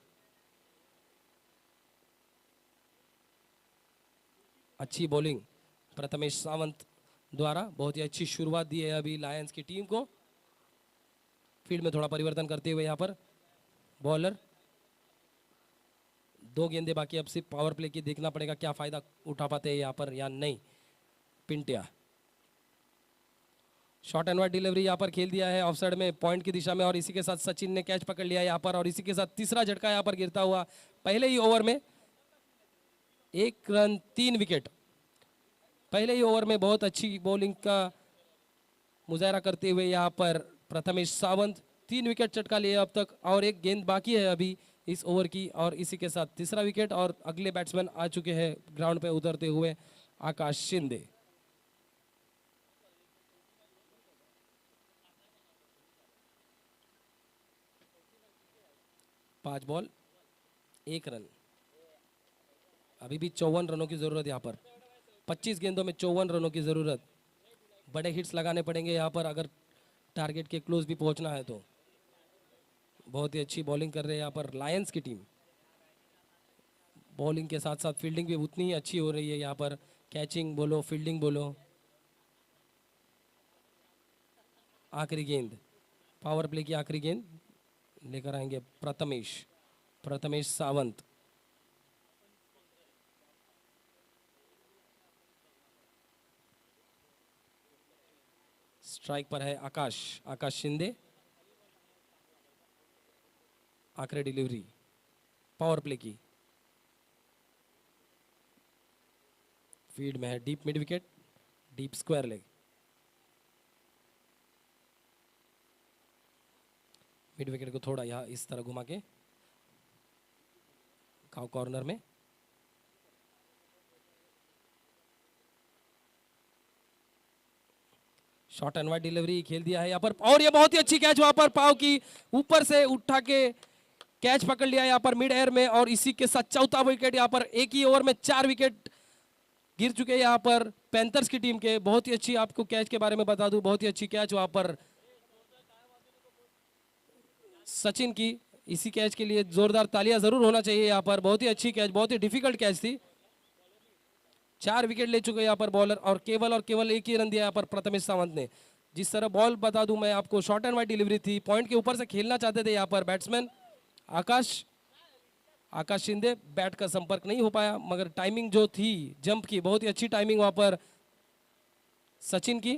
अच्छी बॉलिंग प्रथमेश सावंत द्वारा, बहुत ही अच्छी शुरुआत दी है अभी लायंस की टीम को। फील्ड में थोड़ा परिवर्तन करते हुए यहाँ पर बॉलर। 2 गेंदे बाकी, अब सिर्फ पावर प्ले की देखना पड़ेगा क्या फायदा उठा पाते हैं यहाँ पर या नहीं। पिंटिया शॉर्ट एंड वाइड डिलीवरी यहाँ पर खेल दिया है ऑफ साइड में पॉइंट की दिशा में। और इसी के साथ सचिन ने कैच पकड़ लिया यहाँ पर। और इसी के साथ तीसरा झटका यहाँ पर गिरता हुआ पहले ही ओवर में। 1 रन 3 विकेट। पहले ही ओवर में बहुत अच्छी बॉलिंग का मुजाहरा करते हुए यहाँ पर प्रथमेश सावंत 3 विकेट चटका लिए अब तक। और 1 गेंद बाकी है अभी इस ओवर की। और इसी के साथ तीसरा विकेट। और अगले बैट्समैन आ चुके हैं ग्राउंड पे उतरते हुए, आकाश शिंदे। पांच बॉल 1 रन। अभी भी 54 रनों की जरूरत यहाँ पर। 25 गेंदों में 54 रनों की जरूरत। बड़े हिट्स लगाने पड़ेंगे यहाँ पर अगर टारगेट के क्लोज भी पहुंचना है तो। बहुत ही अच्छी बॉलिंग कर रहे हैं यहाँ पर लायंस की टीम। बॉलिंग के साथ साथ फील्डिंग भी उतनी ही अच्छी हो रही है यहाँ पर। कैचिंग बोलो, फील्डिंग बोलो। आखिरी गेंद, पावर प्ले की आखिरी गेंद लेकर आएंगे प्रथमेश सावंत। स्ट्राइक पर है आकाश शिंदे। आखिरी डिलीवरी पावर प्ले की। फील्ड में है deep mid wicket, deep square leg. Mid wicket को थोड़ा यहाँ इस तरह घुमा के कॉर्नर में। शॉर्ट एंड वाइड डिलीवरी खेल दिया है यहाँ पर। और ये बहुत ही अच्छी कैच वहां पर पाव की ऊपर से उठा के कैच पकड़ लिया यहाँ पर मिड एयर में। और इसी के साथ चौथा विकेट यहाँ पर। एक ही ओवर में 4 विकेट गिर चुके हैं यहाँ पर पैंथर्स की टीम के। बहुत ही अच्छी, आपको कैच के बारे में बता दूं, बहुत ही अच्छी कैच वहां पर सचिन की। इसी कैच के लिए जोरदार तालियां जरूर होना चाहिए यहाँ पर। बहुत ही अच्छी कैच, बहुत ही डिफिकल्ट कैच थी। 4 विकेट ले चुके हैं यहाँ पर बॉलर और केवल एक ही रन दिया यहाँ पर प्रथमेश सावंत ने। जिस तरह बॉल बता दूं मैं आपको, शॉर्ट एंड वाइड डिलीवरी थी, पॉइंट के ऊपर से खेलना चाहते थे यहाँ पर बैट्समैन आकाश शिंदे, बैट का संपर्क नहीं हो पाया, मगर टाइमिंग जो थी जंप की, बहुत ही अच्छी टाइमिंग वहां पर सचिन की,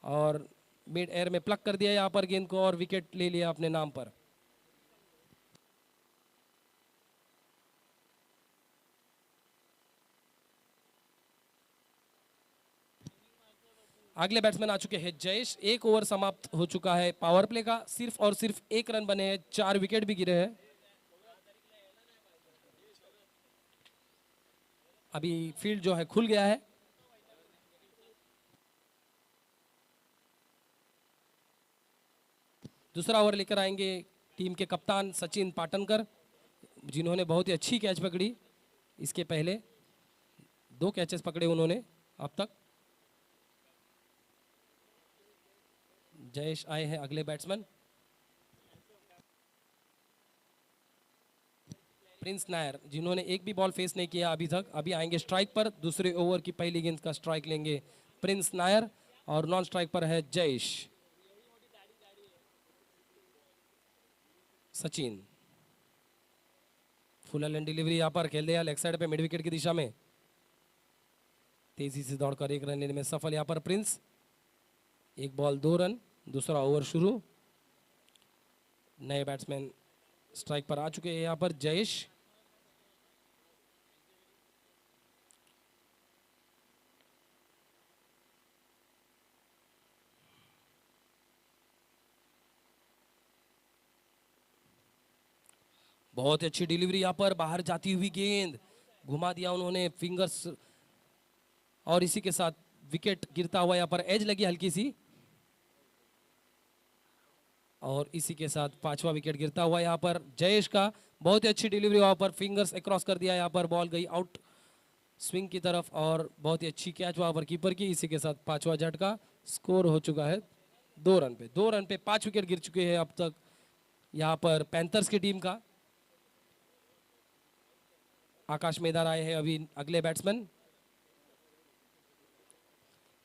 और मिड एयर में प्लग कर दिया यहाँ पर गेंद को और विकेट ले लिया अपने नाम पर। अगले बैट्समैन आ चुके हैं जयेश। एक ओवर समाप्त हो चुका है पावर प्ले का, सिर्फ और सिर्फ 1 रन बने हैं, 4 विकेट भी गिरे हैं। अभी फील्ड जो है खुल गया है। दूसरा ओवर लेकर आएंगे टीम के कप्तान सचिन पाटनकर, जिन्होंने बहुत ही अच्छी कैच पकड़ी। इसके पहले 2 कैचेस पकड़े उन्होंने अब तक। जयेश आए हैं अगले बैट्समैन प्रिंस नायर, जिन्होंने एक भी बॉल फेस नहीं किया अभी तक। अभी आएंगे स्ट्राइक पर, दूसरे ओवर की पहली गेंद का स्ट्राइक लेंगे प्रिंस नायर, और नॉन स्ट्राइक पर है Jayesh. Sachin full and delivery यहाँ पर खेल दिया लेग साइड पे मिड विकेट की दिशा में, तेजी से दौड़कर 1 रन लेने में सफल यहाँ पर प्रिंस। 1 बॉल 2 रन, दूसरा ओवर शुरू। नए बैट्समैन स्ट्राइक पर आ चुके हैं यहाँ पर जयेश। बहुत अच्छी डिलीवरी यहाँ पर, बाहर जाती हुई गेंद घुमा दिया उन्होंने फिंगर्स, और इसी के साथ विकेट गिरता हुआ यहाँ पर, एज लगी हल्की सी, और इसी के साथ 5वां विकेट गिरता हुआ यहाँ पर जयेश का। बहुत ही अच्छी डिलीवरी वहां पर, फिंगर्स अक्रॉस कर दिया यहाँ पर, बॉल गई आउट स्विंग की तरफ, और बहुत ही अच्छी कैच वहां पर कीपर की। इसी के साथ 5वां झटका, स्कोर हो चुका है 2 रन पे। 2 रन पे 5 विकेट गिर चुके हैं अब तक यहाँ पर पैंथर्स की टीम का। आकाश मैदान आए हैं अभी अगले बैट्समैन,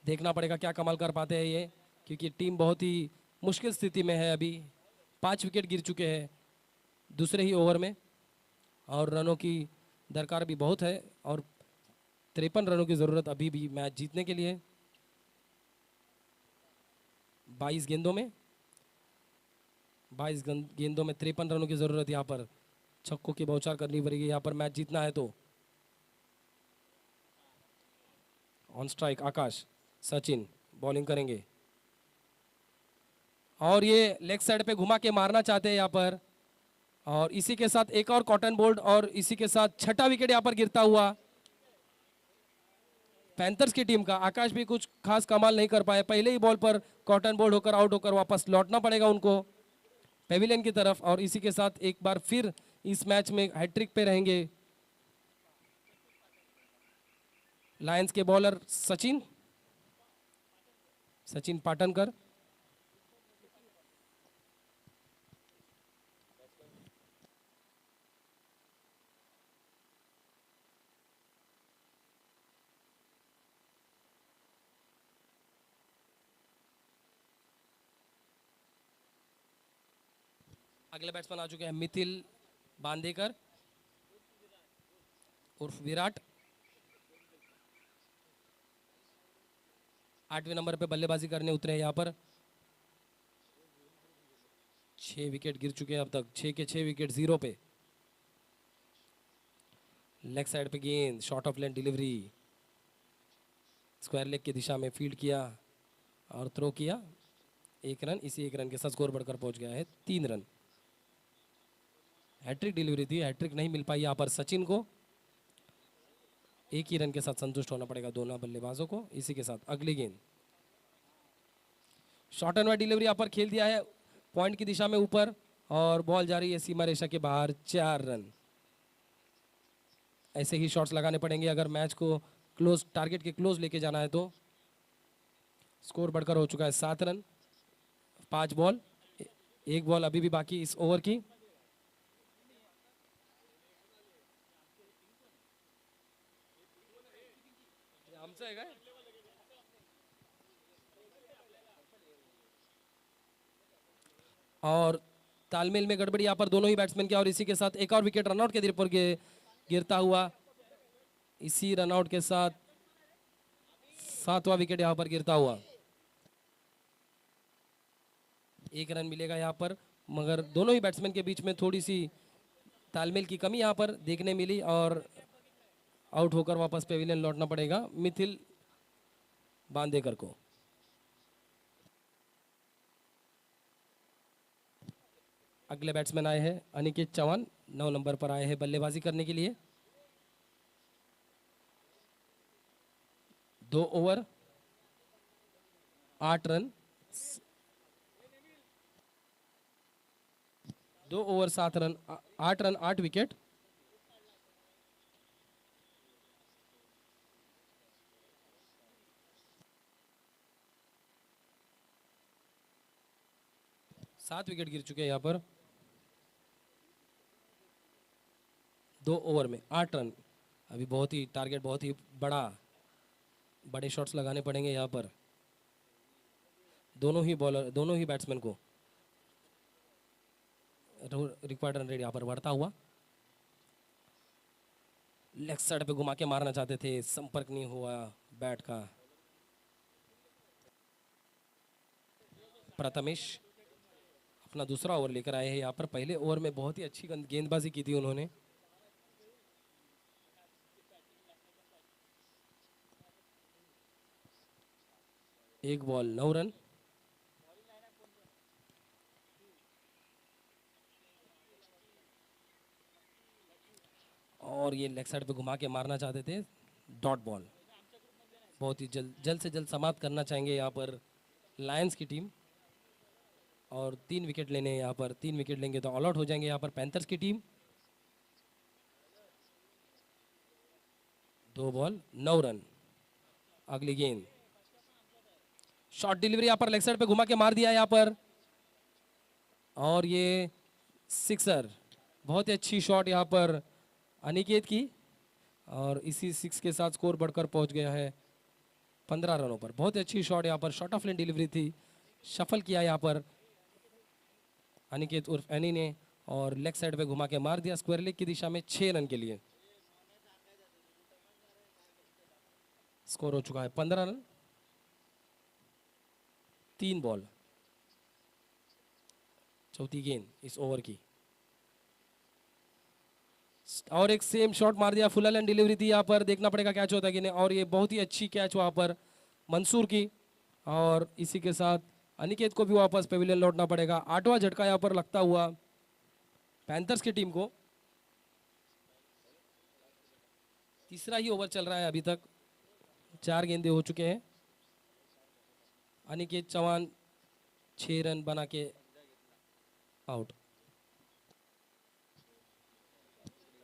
देखना पड़ेगा क्या कमाल कर पाते हैं ये, क्योंकि टीम बहुत ही मुश्किल स्थिति में है। अभी 5 विकेट गिर चुके हैं दूसरे ही ओवर में, और रनों की दरकार भी बहुत है, और 53 रनों की ज़रूरत अभी भी मैच जीतने के लिए। 22 गेंदों में 53 रनों की ज़रूरत यहाँ पर, छक्कों की बौछार करनी पड़ेगी यहाँ पर मैच जीतना है तो। On strike Akash, Sachin bowling करेंगे, और ये लेग साइड पे घुमा के मारना चाहते हैं यहाँ पर, और इसी के साथ एक और कॉटन बोल्ड, और इसी के साथ 6ठा विकेट यहाँ पर गिरता हुआ पैंथर्स की टीम का। आकाश भी कुछ खास कमाल नहीं कर पाए, पहले ही बॉल पर कॉटन बोल्ड होकर आउट होकर वापस लौटना पड़ेगा उनको पेविलियन की तरफ, और इसी के साथ एक बार फिर इस मैच में हैट्रिक पे रहेंगे लायंस के बॉलर सचिन पाटनकर। अगले बैट्समैन आ चुके हैं मिथिल बांदेकर उर्फ विराट। 8वें नंबर पे बल्लेबाजी करने उतरे हैं यहाँ पर। 6 विकेट गिर चुके हैं अब तक, 6 के 6 विकेट 0 पे। लेग साइड पे गेंद, short of length delivery, square leg की दिशा में फील्ड किया और थ्रो किया। 1 रन, इसी 1 रन के साथ स्कोर बढ़कर पहुंच गया है 3 रन। हैट्रिक डिलीवरी थी, हैट्रिक नहीं मिल पाई यहाँ पर सचिन को। 1 ही रन के साथ संतुष्ट होना पड़ेगा दोनों बल्लेबाजों को। इसी के साथ अगली गेंद, शॉर्ट एंड वाइड डिलीवरी यहाँ पर खेल दिया है पॉइंट की दिशा में ऊपर, और बॉल जा रही है सीमा रेखा के बाहर। 4 रन। ऐसे ही शॉट्स लगाने पड़ेंगे अगर मैच को क्लोज, टारगेट के क्लोज लेके जाना है तो। स्कोर बढ़कर हो चुका है 7 रन। 5 बॉल, 1 बॉल अभी भी बाकी इस ओवर की। और तालमेल में गड़बड़ी यहाँ पर दोनों ही बैट्समैन की, और इसी के साथ एक और विकेट रनआउट के पर गिरता हुआ। इसी रनआउट के साथ 7वां विकेट यहाँ पर गिरता हुआ। 1 रन मिलेगा यहाँ पर, मगर दोनों ही बैट्समैन के बीच में थोड़ी सी तालमेल की कमी यहाँ पर देखने मिली और आउट होकर वापस पेविलियन लौटना पड़ेगा मिथिल बांदेकर को। अगले बैट्समैन आए हैं अनिकेत चौहान, 9 नंबर पर आए हैं बल्लेबाजी करने के लिए। 2 over 8 run, 2 over 7 run, 8 run 8 wicket. सात विकेट गिर चुके हैं यहाँ पर 2 ओवर में 8 रन। अभी बहुत ही टारगेट, बहुत ही बड़े शॉट्स लगाने पड़ेंगे यहाँ पर दोनों ही बॉलर, दोनों ही बैट्समैन को। रिक्वायर्ड रन रेट यहाँ पर बढ़ता हुआ। लेग साइड पे घुमा के मारना चाहते थे, संपर्क नहीं हुआ बैट का। प्रथमेश अपना दूसरा ओवर लेकर आए हैं यहाँ पर। पहले ओवर में बहुत ही अच्छी गेंदबाजी की थी उन्होंने। एक बॉल 9 रन। और ये लेग साइड पे घुमा के मारना चाहते थे, डॉट बॉल। बहुत ही जल्द से जल्द समाप्त करना चाहेंगे यहाँ पर लायंस की टीम। और 3 विकेट लेने हैं यहाँ पर, 3 विकेट लेंगे तो ऑल आउट हो जाएंगे यहाँ पर पैंथर्स की टीम। 2 ball 9 run. अगली गेंद, शॉर्ट डिलीवरी यहाँ पर लेग साइड पे घुमा के मार दिया यहाँ पर, और ये सिक्सर। बहुत ही अच्छी शॉट यहाँ पर अनिकेत की, और इसी 6 के साथ स्कोर बढ़कर पहुंच गया है 15 रनों पर। बहुत ही अच्छी शॉट यहाँ पर, शॉर्ट ऑफ लेन डिलीवरी थी, शफल किया यहाँ पर अनिकेत उर्फ एनी ने, और लेग साइड पे घुमा के मार दिया स्क्वायर लेग की दिशा में 6 रन के लिए। स्कोर हो चुका है 15 रन। 3 बॉल, चौथी गेंद इस ओवर की, और एक सेम शॉट मार दिया। फुल एंड डिलीवरी थी यहाँ पर, देखना पड़ेगा कैच होता है कि नहीं। और ये बहुत ही अच्छी कैच वहाँ पर मंसूर की, और इसी के साथ अनिकेत को भी वापस पेविलियन लौटना पड़ेगा। 8वां झटका यहाँ पर लगता हुआ पैंथर्स की टीम को। तीसरा ही ओवर चल रहा है अभी तक, 4 गेंदे हो चुके हैं। अनिकेत चौहान 6 रन बना के आउट,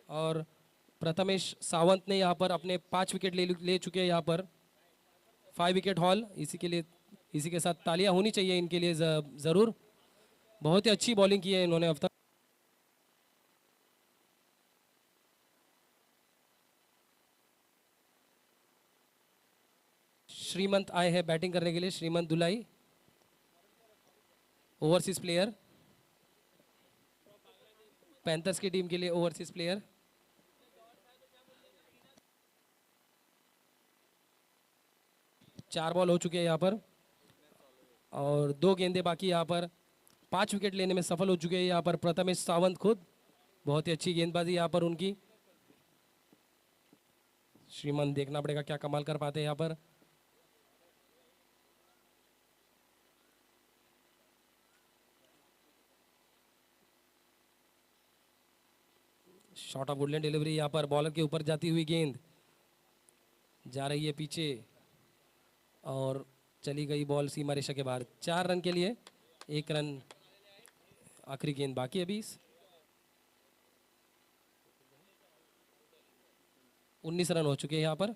और प्रथमेश सावंत ने यहाँ पर अपने 5 विकेट ले चुके हैं यहाँ पर। 5 विकेट हॉल, इसी के साथ तालियां होनी चाहिए इनके लिए ज़रूर। बहुत ही अच्छी बॉलिंग की है इन्होंने अब तक। श्रीमंत आए हैं बैटिंग करने के लिए, श्रीमंत दुलाई, ओवरसीज प्लेयर, पैंथर्स की टीम के लिए ओवरसीज प्लेयर। चार बॉल हो चुके हैं यहाँ पर, और 2 गेंदे बाकी यहाँ पर। 5 विकेट लेने में सफल हो चुके हैं यहाँ पर प्रथमेश सावंत खुद। बहुत ही अच्छी गेंदबाजी यहाँ पर उनकी। श्रीमंत देखना पड़ेगा क्या कमाल कर पाते हैं यहाँ पर। शॉर्ट ऑफ वुडलैंड डिलीवरी यहाँ पर, बॉलर के ऊपर जाती हुई गेंद जा रही है पीछे, और चली गई बॉल सीमा रेखा के बाहर। 4 रन के लिए 1 रन, आखिरी गेंद बाकी अभी। 19 रन हो चुके हैं यहाँ पर,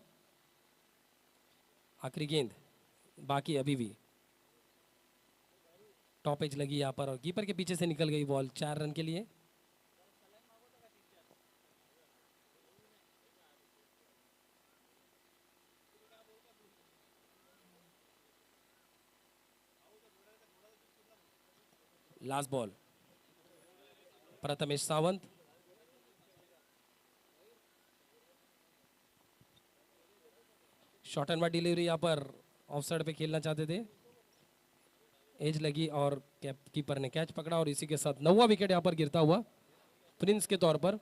आखिरी गेंद बाकी अभी भी। टॉप एज लगी यहाँ पर, और कीपर के पीछे से निकल गई बॉल 4 रन के लिए। Last ball Prathamesh Sawant. Short and wide delivery यहाँ पर ऑफ साइड पे खेलना चाहते थे, एज लगी और कैप कीपर ने कैच पकड़ा और इसी के साथ 9वां विकेट यहाँ पर गिरता हुआ प्रिंस के तौर पर।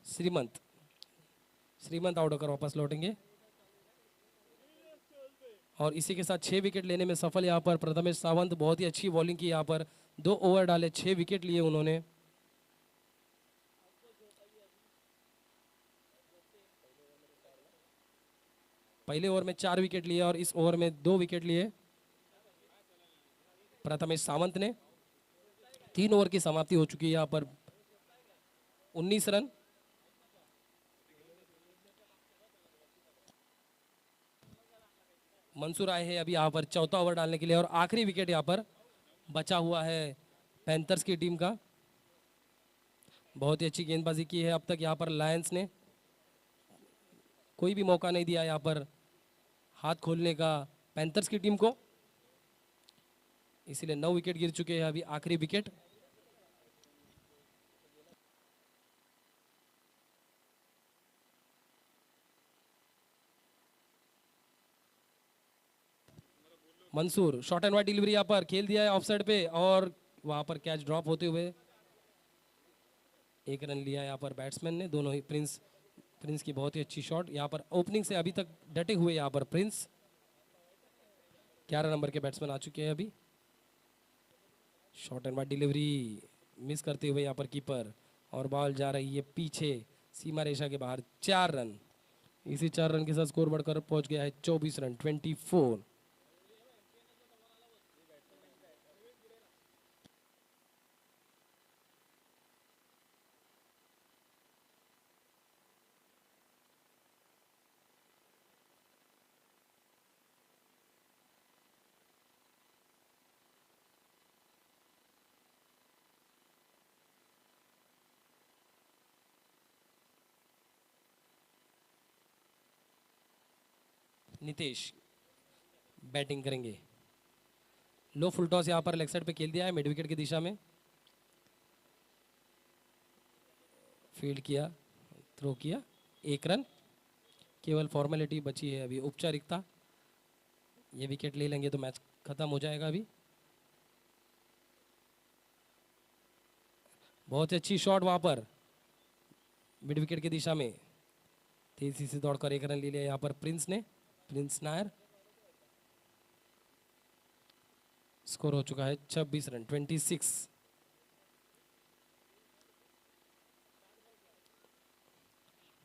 श्रीमंत श्रीमंत आउट होकर वापस लौटेंगे और इसी के साथ 6 विकेट लेने में सफल यहाँ पर प्रथमेश सावंत। बहुत ही अच्छी बॉलिंग की यहाँ पर, 2 ओवर डाले, 6 विकेट लिए उन्होंने। पहले ओवर में 4 विकेट लिए और इस ओवर में 2 विकेट लिए प्रथमेश सावंत ने। 3 ओवर की समाप्ति हो चुकी है यहाँ पर, 19 रन। मंसूर आए हैं अभी यहाँ पर चौथा ओवर डालने के लिए और आखिरी विकेट यहाँ पर बचा हुआ है पैंथर्स की टीम का। बहुत ही अच्छी गेंदबाजी की है अब तक यहाँ पर लायंस ने, कोई भी मौका नहीं दिया यहाँ पर हाथ खोलने का पैंथर्स की टीम को, इसीलिए 9 विकेट गिर चुके हैं। अभी आखिरी wicket Mansoor, short and wide delivery यहाँ पर खेल दिया है ऑफ साइड पे और वहां पर कैच ड्रॉप होते हुए 1 रन लिया यहाँ पर बैट्समैन ने। दोनों ही प्रिंस की बहुत ही अच्छी शॉट यहाँ पर, ओपनिंग से अभी तक डटे हुए यहाँ पर प्रिंस। 11 नंबर के बैट्समैन आ चुके हैं अभी। Short and wide delivery miss करते हुए यहाँ पर कीपर और बॉल जा रही है पीछे सीमा रेखा के बाहर। 4 रन, इसी 4 रन के साथ स्कोर बढ़कर पहुंच गया है 24 रन, 24। नितेश बैटिंग करेंगे। लो फुल टॉस यहाँ पर लेग साइड पे खेल दिया है मिड विकेट की दिशा में, फील्ड किया, थ्रो किया, 1 रन। केवल फॉर्मेलिटी बची है अभी, औपचारिकता। ये विकेट ले लेंगे तो मैच खत्म हो जाएगा अभी। बहुत ही अच्छी शॉट वहां पर मिड विकेट की दिशा में, तेजी से दौड़कर 1 रन ले लिया यहाँ पर प्रिंस नायर। स्कोर हो चुका है 26 रन, 26।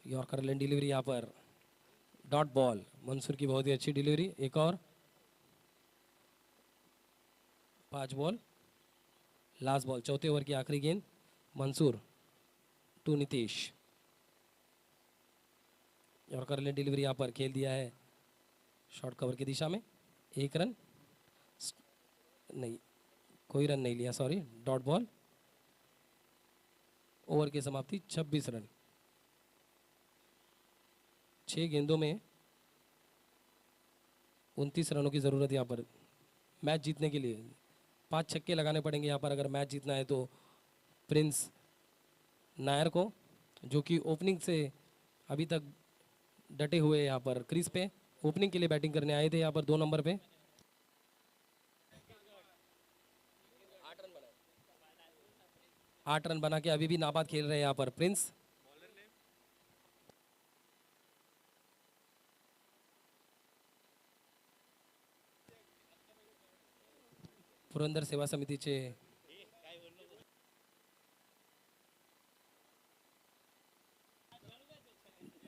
यॉर्कर लेन डिलीवरी यहाँ पर डॉट बॉल, मंसूर की बहुत ही अच्छी डिलीवरी। एक और 5 बॉल, लास्ट बॉल, चौथे ओवर की आखिरी गेंद। Mansoor to Nitish, yorker length delivery यहाँ पर खेल दिया है शॉर्ट कवर की दिशा में। 1 रन नहीं, कोई रन नहीं लिया, सॉरी, डॉट बॉल। ओवर की समाप्ति 26 रन। 6 गेंदों में 29 रनों की ज़रूरत यहाँ पर मैच जीतने के लिए। 5 छक्के लगाने पड़ेंगे यहाँ पर अगर मैच जीतना है तो प्रिंस नायर को, जो कि ओपनिंग से अभी तक डटे हुए यहाँ पर क्रीज पे ओपनिंग के लिए बैटिंग करने आए थे यहाँ पर 2 नंबर पे। 8 रन बना के अभी भी नाबाद खेल रहे हैं यहाँ पर प्रिंस। पुरंदर सेवा समितीचे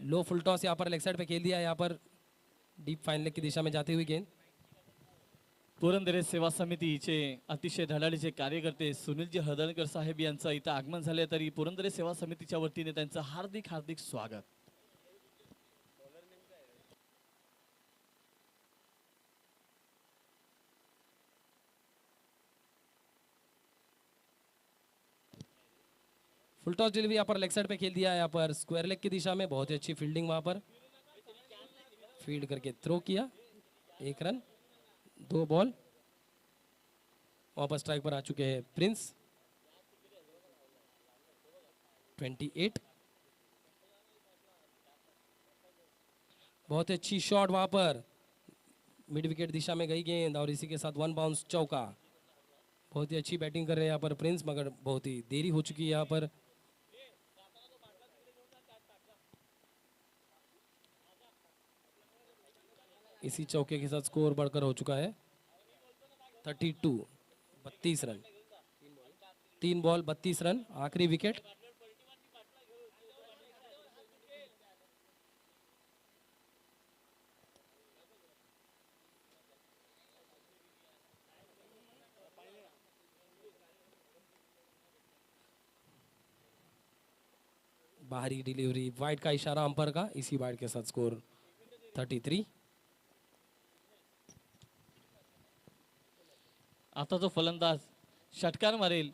लो फुल टॉस यहाँ पर लेग साइड पे खेल दिया है यहाँ पर, डीप फाइन लेग की दिशा में जाती हुई गेंद। पुरंदरे सेवा समितीचे अतिशय धडाडीचे कार्यकर्ते सुनीलजी हदळकर साहेब यांचं इथं आगमन झाले, तरी पुरंदरे सेवा समितीच्या वतीने त्यांचं हार्दिक हार्दिक स्वागत। फुल टॉस डिलीवरी यहाँ पर लेग साइड पे खेल दिया है यहाँ पर स्क्वायर लेग की दिशा में, बहुत ही अच्छी फील्डिंग वहां पर। फील्ड करके थ्रो किया, 1 रन, 2 बॉल। वापस स्ट्राइक पर आ चुके हैं प्रिंस। 28। बहुत अच्छी शॉट वहां पर, मिड विकेट दिशा में गई गेंद और इसी के साथ 1 बाउंस चौका। बहुत ही अच्छी बैटिंग कर रहे हैं यहाँ पर प्रिंस, मगर बहुत ही देरी हो चुकी है यहाँ पर। इसी चौके के साथ स्कोर बढ़कर हो चुका है 32, 32 रन। 3 बॉल 32 रन, आखिरी विकेट। बाहरी डिलीवरी, वाइड का इशारा अंपायर का, इसी वाइड के साथ स्कोर 33। आता जो फलंदाज षटकार मारेल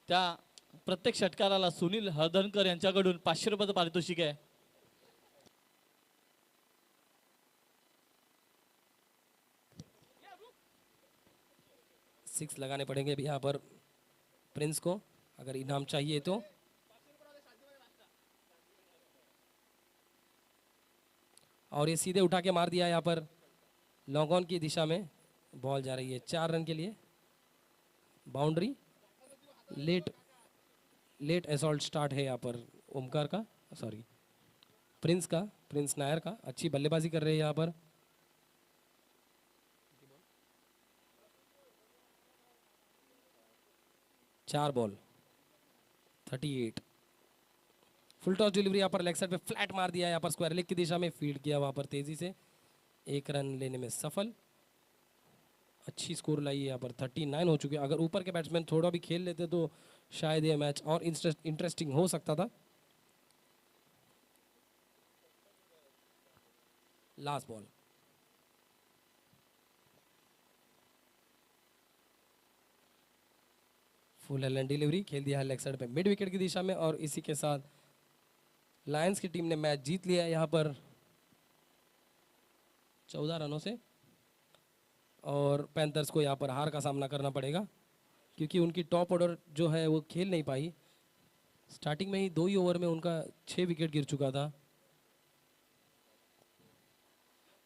त्या प्रत्येक षटकाराला सुनील हळदणकर यांच्याकडून 500 रुपयाचं पारितोषिक आहे. सिक्स लगाने पड़ेंगे अभी यहाँ पर प्रिंस को, अगर इनाम चाहिए तो। और ये सीधे उठा के मार दिया यहाँ पर लॉन्ग ऑन की दिशा में। बॉल जा रही है 4 रन के लिए। बाउंड्री, लेट असॉल्ट स्टार्ट है यहाँ पर ओमकार का, सॉरी प्रिंस नायर का। अच्छी बल्लेबाजी कर रहे हैं यहाँ पर। चार बॉल 38। फुल टॉस डिलीवरी यहाँ पर लेग साइड पे फ्लैट मार दिया यहाँ पर स्क्वायर लेग की दिशा में, फील्ड किया वहाँ पर तेजी से, 1 रन लेने में सफल। अच्छी स्कोर लाई है यहाँ पर, 39 हो चुके हैं। अगर ऊपर के बैट्समैन थोड़ा भी खेल लेते तो शायद ये मैच और इंटरेस्टिंग हो सकता था। Last ball, full length delivery खेल दिया है लेग साइड पे मिड विकेट की दिशा में, और इसी के साथ लायंस की टीम ने मैच जीत लिया है यहाँ पर 14 रनों से। और पैंथर्स को यहाँ पर हार का सामना करना पड़ेगा, क्योंकि उनकी टॉप ऑर्डर जो है वो खेल नहीं पाई। स्टार्टिंग में ही 2 ही ओवर में उनका 6 विकेट गिर चुका था।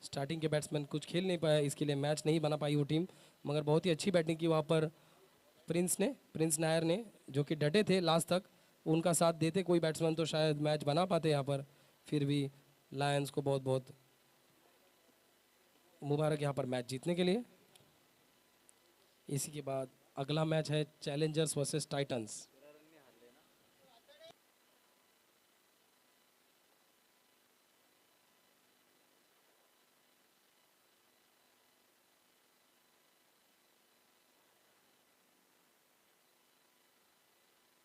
स्टार्टिंग के बैट्समैन कुछ खेल नहीं पाया, इसके लिए मैच नहीं बना पाई वो टीम। मगर बहुत ही अच्छी बैटिंग की वहाँ पर प्रिंस नायर ने, जो कि डटे थे लास्ट तक। उनका साथ देते कोई बैट्समैन तो शायद मैच बना पाते यहाँ पर। फिर भी लायंस को बहुत बहुत मुबारक यहाँ पर मैच जीतने के लिए। इसी के बाद अगला मैच है चैलेंजर्स वर्सेस टाइटंस।